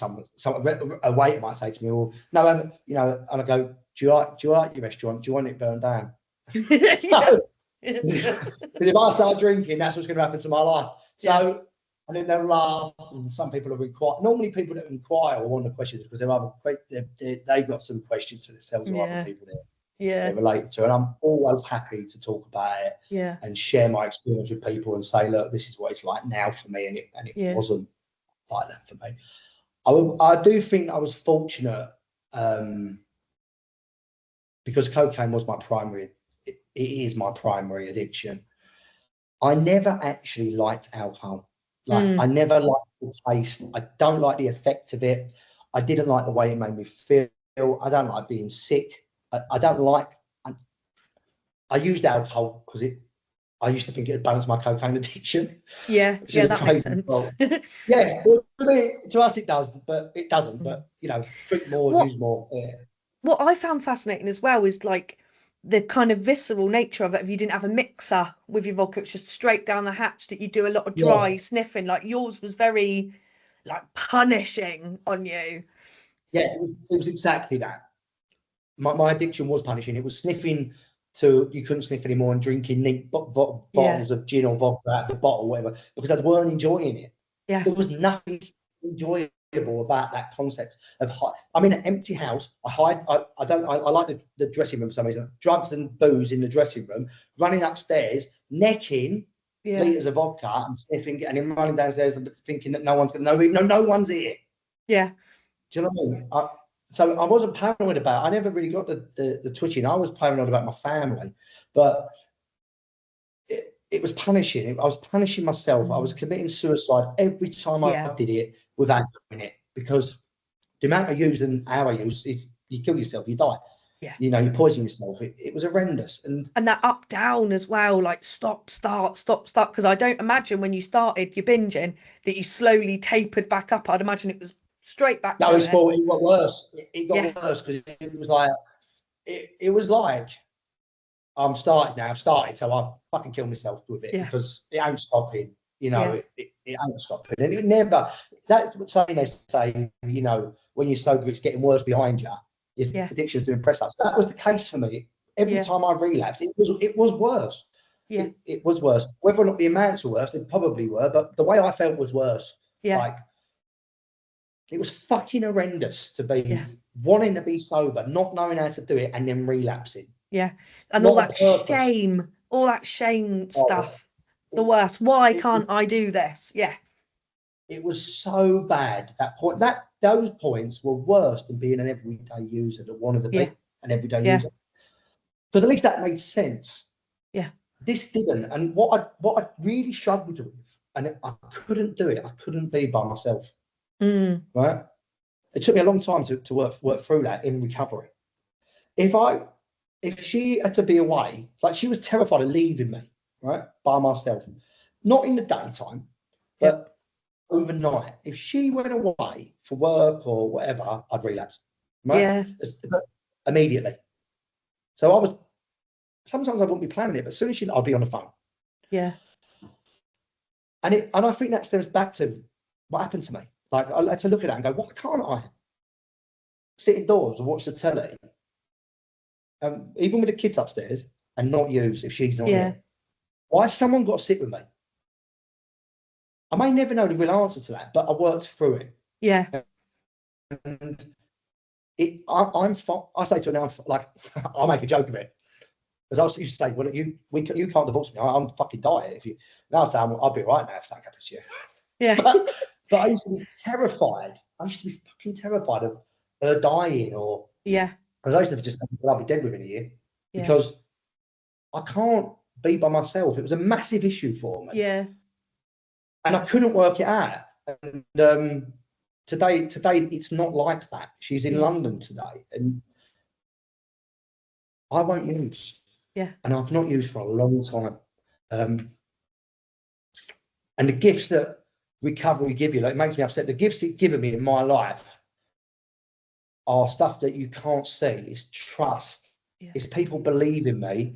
a waiter might say to me, well, no, and I go, do you like your restaurant? Do you want it burned down? So, because if I start drinking, that's what's going to happen to my life. So, and then they'll laugh, and some people will inquire. Normally, people that inquire or want the questions because they've got some questions for themselves or other people they're related to, and I'm always happy to talk about it and share my experience with people and say, look, this is what it's like now for me, and it wasn't like that for me. I do think I was fortunate because cocaine was my primary. It is my primary addiction. I never actually liked alcohol. Like, I never liked the taste. I don't like the effect of it. I didn't like the way it made me feel. I don't like being sick. I don't like. I used alcohol because I used to think it would balance my cocaine addiction. Yeah, that makes sense. Well, to us it does, but it doesn't. But drink more, use more. Yeah. What I found fascinating as well is like the kind of visceral nature of it. If you didn't have a mixer with your vodka, it's just straight down the hatch, that you do a lot of dry sniffing. Like yours was very like punishing on you. Yeah, it was exactly that. My addiction was punishing. It was sniffing to you couldn't sniff anymore, and drinking neat bottles of gin or vodka out of the bottle, whatever, because I weren't enjoying it. Yeah, there was nothing enjoyable about that concept of I'm in an empty house. I like the dressing room for some reason. Drugs and booze in the dressing room, running upstairs, necking liters of vodka and sniffing, and then running downstairs and thinking that no one's going to know. No one's here. Yeah. Do you know what I mean? So I wasn't paranoid about it. I never really got the twitching. I was paranoid about my family, but it was punishing. I was punishing myself. I was committing suicide every time I did it without doing it, because the amount I used and how I used, it's you kill yourself, you die. Yeah. You know, you poison yourself. It was horrendous. And that up down as well, like stop, start, stop, start. Because I don't imagine when you started your binging that you slowly tapered back up. I'd imagine it was straight back no, to it got worse. It got Yeah. worse because it was like I'm started now. I've started, so I fucking kill myself with it because it ain't stopping. You know, it ain't stopping, and it never. That's what they say. You know, when you're sober, it's getting worse behind you. Your addiction's doing press ups. That was the case for me. Every time I relapsed, it was worse. Yeah. It was worse. Whether or not the amounts were worse, they probably were, but the way I felt was worse. Yeah. Like it was fucking horrendous to be wanting to be sober, not knowing how to do it, and then relapsing. Yeah. And not all that shame stuff. The worst. Why can't I do this? Yeah. It was so bad at that point. Those points were worse than being an everyday user that wanted to be an everyday user. Because at least that made sense. Yeah. This didn't. And what I really struggled with, and I couldn't do it. I couldn't be by myself. Right. It took me a long time to work through that in recovery. If she had to be away, like she was terrified of leaving me, right, by myself, not in the daytime, but overnight. If she went away for work or whatever, I'd relapse, right? Yeah. Immediately. So sometimes I wouldn't be planning it, but as soon as I'd be on the phone. Yeah. And I think that stems back to what happened to me. Like I had to look at that and go, why can't I sit indoors and watch the telly? Even with the kids upstairs and not use if she's not here. Why has someone got to sit with me? I may never know the real answer to that, but I worked through it. Yeah. And I say to her now, like, I'll make a joke of it. Because I used to say, well, you can't divorce me. I'm fucking dying. If you now I say I'll be right now if that happens to you. Yeah. But I used to be terrified. I used to be fucking terrified of her dying or because I used to just think, well, I'll be dead within a year because I can't be by myself. It was a massive issue for me. Yeah. And I couldn't work it out. And today it's not like that. She's in London today, and I won't use. Yeah. And I've not used for a long time. And the gifts that recovery give you, like, it makes me upset. The gifts it's given me in my life are stuff that you can't see. It's trust. It's people believe in me.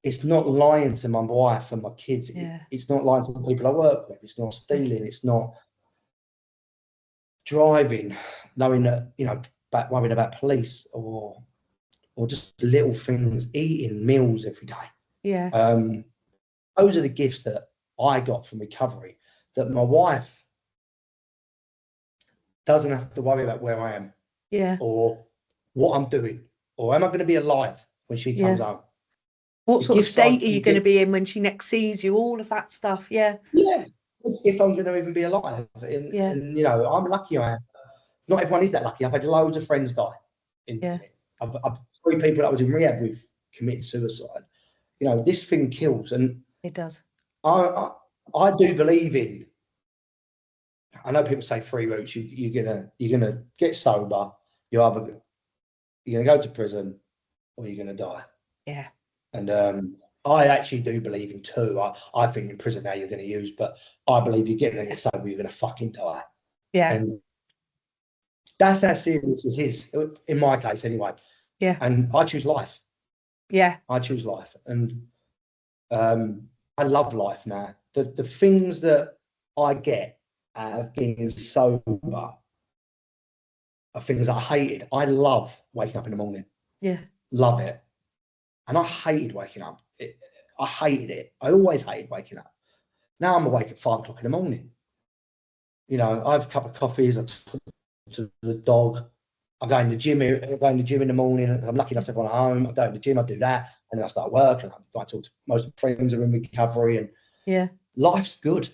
It's not lying to my wife and my kids. It's not lying to the people I work with. It's not stealing. It's not driving, knowing that, worrying about police or just little things, eating meals every day. Yeah. Those are the gifts that I got from recovery that my wife doesn't have to worry about where I am. Yeah. Or what I'm doing. Or am I going to be alive when she comes home? What sort of state are you going to be in when she next sees you? All of that stuff. Yeah. Yeah. If I'm going to even be alive. And I'm lucky I am. Not everyone is that lucky. I've had loads of friends die. I've 3 people that I was in rehab with committed suicide. This thing kills, and it does. I do believe in. I know people say 3 routes. You're gonna get sober. You're gonna go to prison, or you're gonna die. Yeah. And I actually do believe in 2. I think in prison now you're going to use, but I believe you're going to get sober. You're going to fucking die. Yeah. And that's how serious this is, in my case, anyway. Yeah. And I choose life. Yeah. I choose life. And I love life now. The things that I get out of being sober are things I hated. I love waking up in the morning. Yeah. Love it. And I hated waking up. I hated it. I always hated waking up. Now I'm awake at 5 o'clock in the morning. I have a cup of coffees. I talk to the dog. I go in the gym. I go in the gym in the morning. I'm lucky enough to have one at home. I go to the gym. I do that, and then I start work. And I talk to most of my friends who are in recovery. And life's good.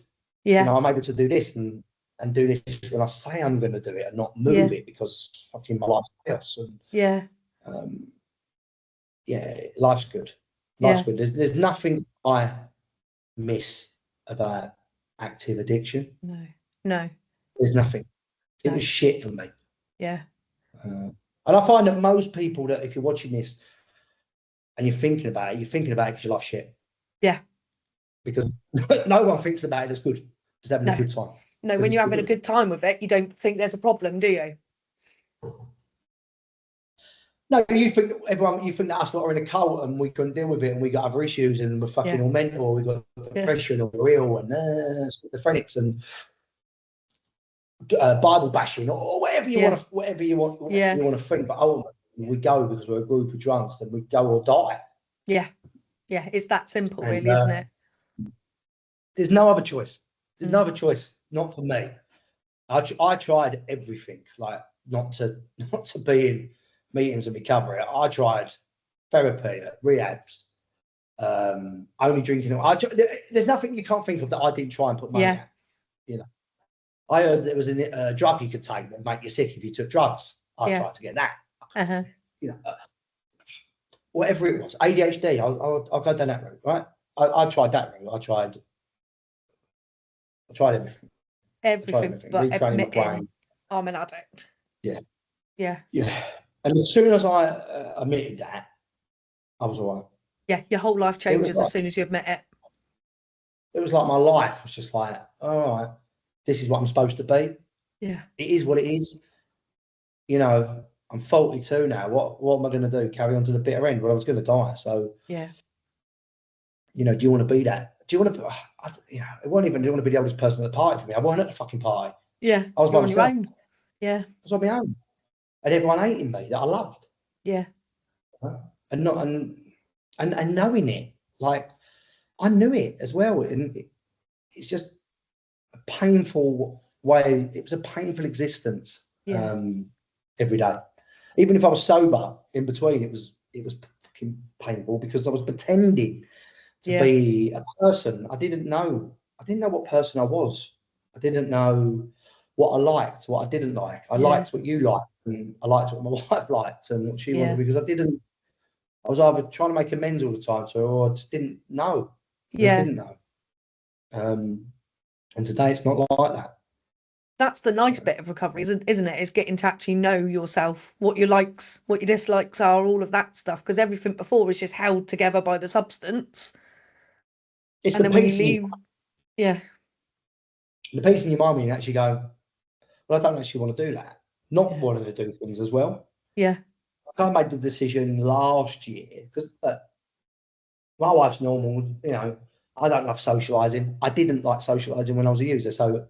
Yeah. I'm able to do this, and and do this when I say I'm going to do it and not move it because fucking my life's chaos. And life's good. Life's good. There's nothing I miss about active addiction. No. There's nothing. It was shit for me. Yeah. And I find that most people that if you're watching this and you're thinking about it because your life's shit. Yeah. Because no one thinks about it as good. Just having a good time. No, when you're having a good time with it, you don't think there's a problem, do you? No, you think that us lot are in a cult and we couldn't deal with it and we got other issues and we're fucking all mental, or we got depression or we're ill and schizophrenics and Bible bashing or whatever you want to think. But ultimately, we go because we're a group of drunks and we go or die. Yeah, it's that simple, really, isn't it? There's no other choice. There's no other choice. Not for me. I tried everything, like not to be in meetings and recovery. I tried therapy, rehabs, only drinking. There's nothing you can't think of that I didn't try and put money at. You know, I heard there was a drug you could take that would make you sick if you took drugs. I tried to get that. You know, whatever it was, ADHD. I'll go down that route, right? I tried that route. I tried everything. But admitting I'm an addict. Yeah. And as soon as I admitted that, I was all right. Yeah, your whole life changes as soon as you admit it. It was like my life was just like, all right, this is what I'm supposed to be. Yeah. It is what it is. You know, I'm 42 now. What am I going to do? Carry on to the bitter end? Well, I was going to die. So, you know, do you want to be that? Do you want to? It wasn't even. Do you want to be the oldest person at the party for me? I wasn't at the fucking party. Yeah, I was by myself. On your own. Yeah, I was on my own, and everyone hating me that I loved. Yeah, and not and knowing it, like I knew it as well, and it's just a painful way. It was a painful existence. Every day, even if I was sober in between, it was fucking painful because I was pretending to be a person. I didn't know what person I was. I didn't know what I liked, what I didn't like. I liked what you liked, and I liked what my wife liked and what she wanted, because I was either trying to make amends all the time to her, or I just didn't know. I didn't know. And today it's not like that. That's the nice bit of recovery, isn't it? Is getting to actually know yourself, what your likes, what your dislikes are, all of that stuff. Because everything before is just held together by the substance. It's and the then peace when you leave, the peace in your mind when you actually go, well, I don't actually want to do that. Not wanting to do things as well. Yeah. I made the decision last year because my wife's normal. You know, I don't love socialising. I didn't like socialising when I was a user, so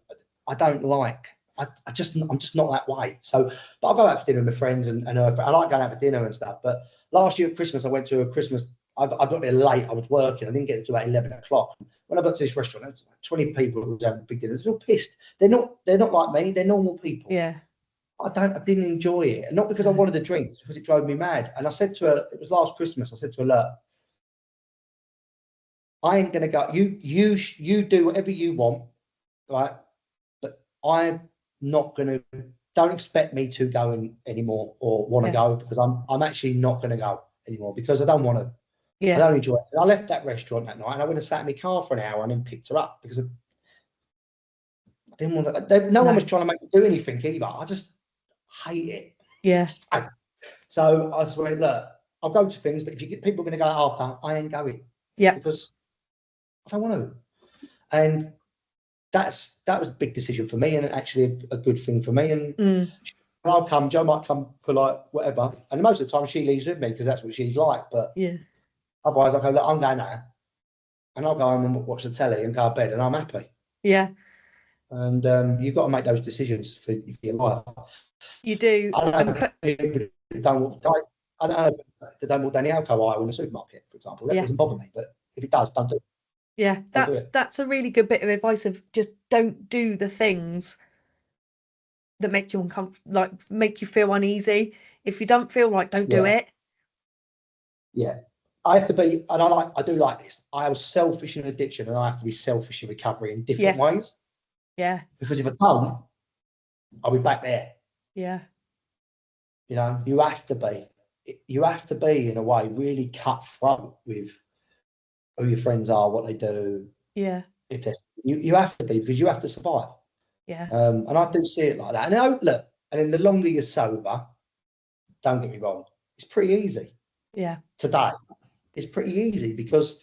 I don't like. I'm just not that way. So, but I'll go out for dinner with my friends and I like going out for dinner and stuff. But last year at Christmas, I went to a Christmas. I got there late. I was working. I didn't get to about 11 o'clock. When I got to this restaurant, there was like 20 people who was having a big dinner. They're all pissed. They're not like me. They're normal people. Yeah. I didn't enjoy it, and not because I wanted to drink, it's because it drove me mad. And I said to her, it was last Christmas. I said to her, look, I ain't gonna go. You do whatever you want, right? But I'm not gonna. Don't expect me to go in anymore or want to go, because I'm actually not gonna go anymore because I don't want to. I don't enjoy it. And I left that restaurant that night and I went and sat in my car for an hour and then picked her up because I didn't want to. No one was trying to make me do anything either. I just hate it. Yeah. So I just went, look, I'll go to things, but if you get people going to go after, I ain't going. Yeah. Because I don't want to. And that was a big decision for me, and actually a good thing for me. And I'll come, Joe might come for like whatever. And most of the time she leaves with me because that's what she's like. But otherwise I'll go, look, I'm going now. And I'll go home and watch the telly and go to bed and I'm happy. Yeah. And you've got to make those decisions for your life. You do. I don't know if they don't walk down the alcohol aisle in the supermarket, for example. That doesn't bother me. But if it does, don't do it. Yeah, that's a really good bit of advice of just don't do the things that make you uncomfortable, like make you feel uneasy. If you don't feel right, don't do it. Yeah. I have to be, and I do like this. I was selfish in addiction, and I have to be selfish in recovery in different ways. Yeah. Because if I don't, I'll be back there. Yeah. You know, you have to be in a way really cutthroat with who your friends are, what they do. Yeah. If there's, you have to be, because you have to survive. Yeah. And I do see it like that. And I, look, and then the longer you're sober, don't get me wrong, it's pretty easy. Yeah. Today, it's pretty easy because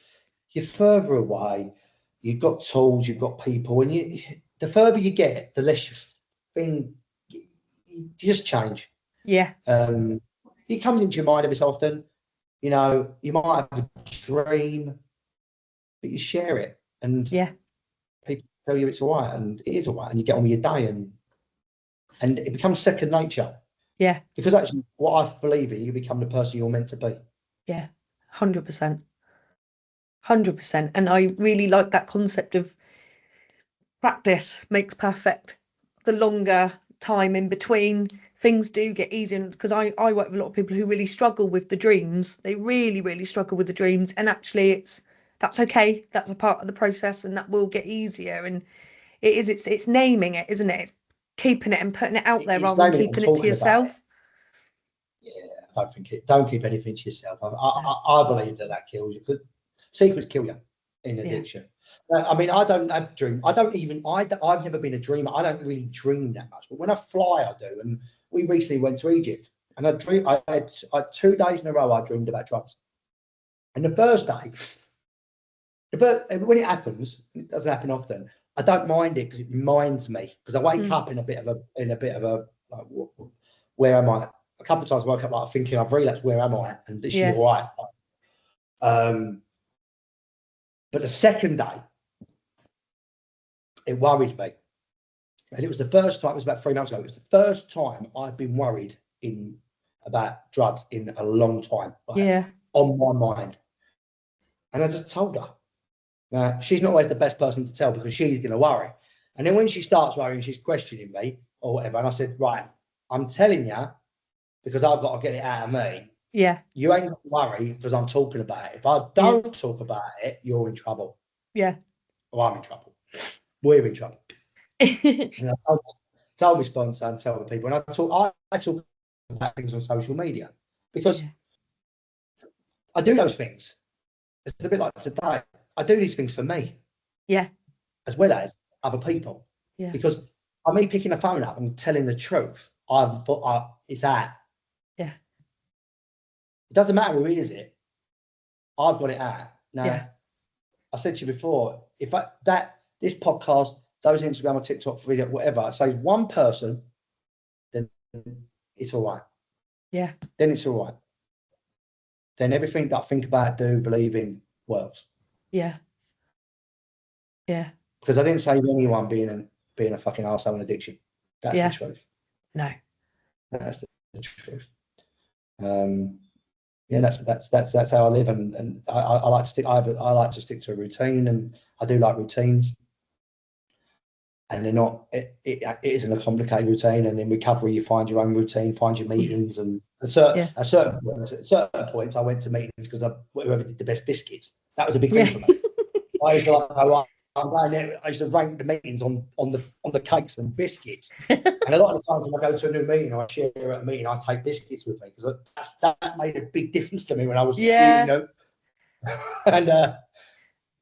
you're further away. You've got tools, you've got people, and the further you get, the less you just change. Yeah. It comes into your mind every so often. You know, you might have a dream, but you share it, and Yeah. people tell you it's all right, and it is all right, and you get on with your day, and it becomes second nature. Yeah. Because actually, what I believe in, you become the person you're meant to be. Yeah. 100%. 100%. And I really like that concept of practice makes perfect. The longer time in between, things do get easier. Because I work with a lot of people who really struggle with the dreams. They really, really struggle with the dreams. And actually that's okay. That's a part of the process, and that will get easier. And it's naming it, isn't it? It's keeping it and putting it out there It's rather than naming it and keeping it to talking about it. yourself. Yeah, don't keep anything to yourself. I believe that kills you, because secrets kill you in addiction. I mean, I don't have a dream. I've never been a dreamer. I don't really dream that much. But when I fly, I do. And we recently went to Egypt, and I had 2 days in a row I dreamed about drugs. And the first day, when it happens, it doesn't happen often. I don't mind it because it reminds me. Because I wake up in a bit of a like, where am I? A couple of times I woke up like thinking I've relapsed. Where am I? And this is all right. But the second day, it worried me. And it was the first time, it was about 3 months ago, it was the first time I've been worried about drugs in a long time. On my mind. And I just told her. She's not always the best person to tell because she's going to worry. And then when she starts worrying, she's questioning me or whatever. And I said, right, I'm telling you because I've got to get it out of me. Yeah. You ain't got to worry because I'm talking about it. If I don't talk about it, you're in trouble. Yeah. Or I'm in trouble. We're in trouble. And I told my sponsor and tell the people. And I talk about things on social media because I do those things. It's a bit like today. I do these things for me. Yeah. As well as other people. Yeah. Because by me picking the phone up and telling the truth, it's out. Yeah. It doesn't matter who hears it. I've got it out. Now, I said to you before, if this podcast, those Instagram or TikTok video, whatever, says one person, then it's all right. Yeah. Then it's all right. Then everything that I think about, do, believe in works. Yeah. Yeah. Because I didn't say anyone being a fucking arsehole in addiction. That's the truth. No. That's the truth. Yeah, that's how I live, and I like to stick. I like to stick to a routine, and I do like routines. And they're not. It isn't a complicated routine. And in recovery, you find your own routine, find your meetings, and at certain points, I went to meetings because whoever did the best biscuits. That was a big thing for me. I used to I'm going there. I used to rank the meetings on the cakes and biscuits. And a lot of the times when I go to a new meeting, I share at a meeting, I take biscuits with me because that made a big difference to me when I was, And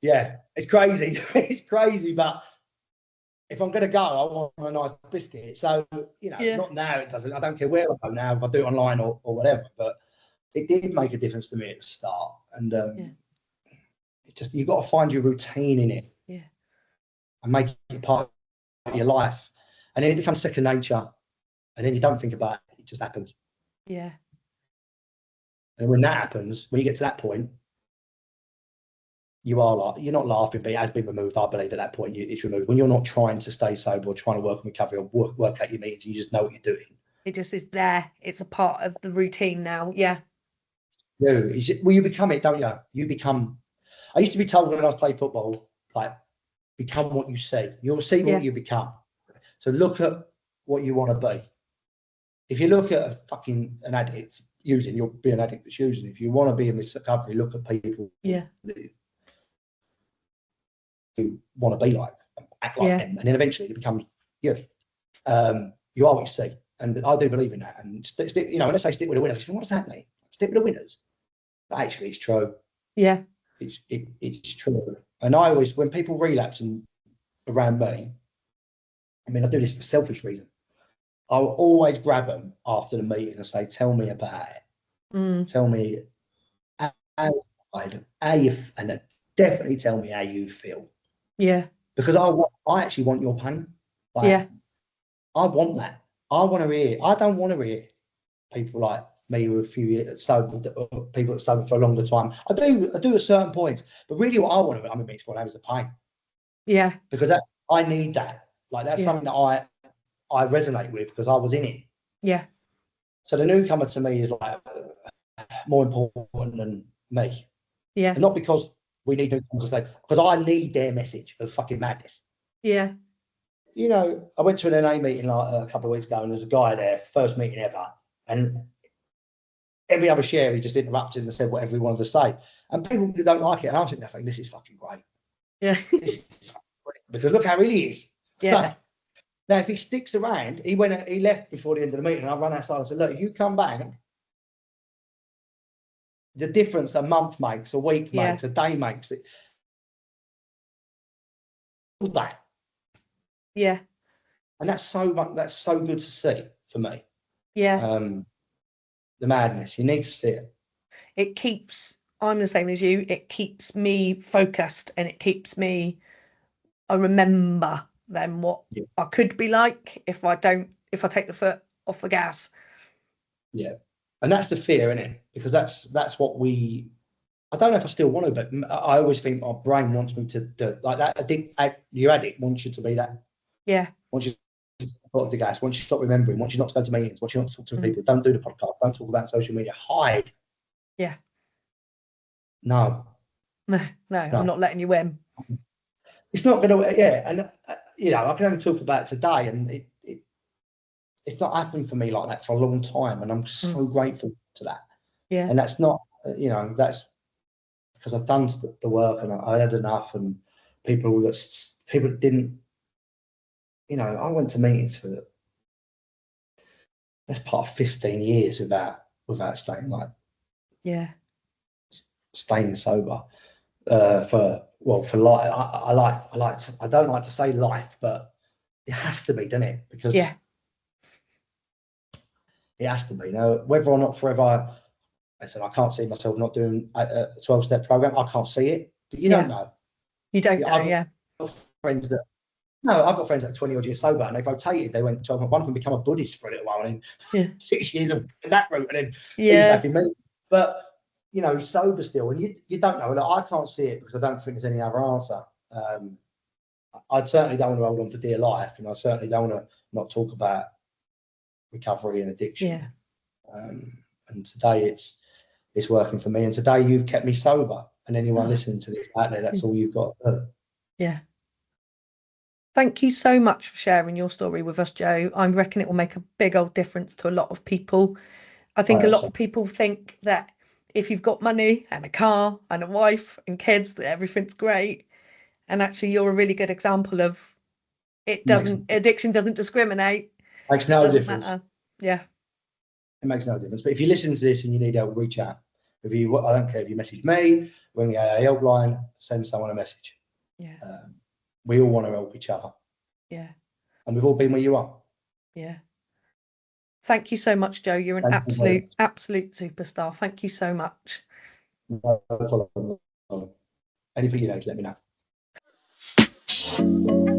it's crazy. It's crazy, but if I'm going to go, I want a nice biscuit. So, not now, it doesn't. I don't care where I go now, if I do it online or whatever, but it did make a difference to me at the start. And it's just, you've got to find your routine in it. Yeah. And make it part of your life. And then it becomes second nature. And then you don't think about it. It just happens. Yeah. And when that happens, when you get to that point, you're not laughing, but it has been removed. I believe at that point it's removed. When you're not trying to stay sober or trying to work on recovery or work out your meetings, you just know what you're doing. It just is there. It's a part of the routine now. Yeah. Well, you become it, don't you? You become. I used to be told when I was playing football, like, become what you see. You'll see what you become. So look at what you want to be. If you look at an addict using, you'll be an addict that's using. If you want to be in recovery, look at people who want to be like act like them, and then eventually it becomes you. You are what you see, and I do believe in that. And you know, when I say stick with the winners, what does that mean? Stick with the winners. But actually, it's true. Yeah. It's true. And I always, when people relapse around me, I mean, I do this for selfish reason. I'll always grab them after the meeting and say, "Tell me about it. Tell me how you, and definitely tell me how you feel." Yeah. Because I actually want your pain. Like, I want that. I want to hear. I don't want to hear people like me with a few years sober, people that sober for a longer time. I do at certain points, but really, what I want to, I mean, it's what I was the pain. Yeah. Because I need that. Like, that's something that I resonate with because I was in it. Yeah. So the newcomer to me is like more important than me. Yeah. And not because we need newcomers to stay, because I need their message of fucking madness. Yeah. You know, I went to an NA meeting like a couple of weeks ago, and there's a guy there, first meeting ever, and every other share he just interrupted and said whatever he wanted to say. And people don't like it. And I'm sitting there thinking, this is fucking great. Yeah. This is fucking great. Because look how he is. Yeah. Now, if he sticks around, he left before the end of the meeting, and I ran outside and said, look, you come back, the difference a month makes, a week makes, a day makes, all that. Yeah. And that's so good to see for me. Yeah. The madness, you need to see it. It keeps, I'm the same as you, it keeps me focused, and it keeps me, I remember then what I could be like if I take the foot off the gas. Yeah. And that's the fear, isn't it? Because that's what I don't know if I still want to, but I always think my brain wants me to do like that. Your addict wants you to be that. Yeah. Once you put off the gas, once you stop remembering, once you not to go to meetings, once you not to talk to people, don't do the podcast, don't talk about social media, hide. Yeah. No, I'm not letting you win. It's not going to, and you know, I can only talk about today, and it's not happened for me like that for a long time, and I'm so grateful to that. Yeah. And that's not, you know, that's because I've done the work and I had enough, and people didn't, you know, I went to meetings for that's part of 15 years without staying staying sober for life. I don't like to say life, but it has to be, doesn't it? Because it has to be. You know, whether or not forever. I said I can't see myself not doing a 12-step program. I can't see it, but you don't know. You don't know. I've got friends that. No, I've got friends that are 20 odd years sober, and they've rotated. They went 12. One of them become a Buddhist for a little while, and then 6 years of that route, and then he's back in me. But you know, he's sober still, and you don't know. Like, I can't see it because I don't think there's any other answer. I certainly don't want to hold on for dear life, and I certainly don't want to not talk about recovery and addiction. And today it's working for me, and today you've kept me sober. And anyone listening to this out there, that's all you've got to do. Yeah. Thank you so much for sharing your story with us, Joe. I reckon it will make a big old difference to a lot of people. I think a lot of people think that if you've got money and a car and a wife and kids, that everything's great. And actually, you're a really good example of addiction doesn't discriminate. Makes no difference. Matter. Yeah. It makes no difference. But if you listen to this and you need help, reach out. I don't care if you message me, ring the AA helpline, send someone a message. Yeah. We all want to help each other. Yeah. And we've all been where you are. Yeah. Thank you so much, Joe. You're an absolute superstar. Thank you so much. Anything you know, let me know.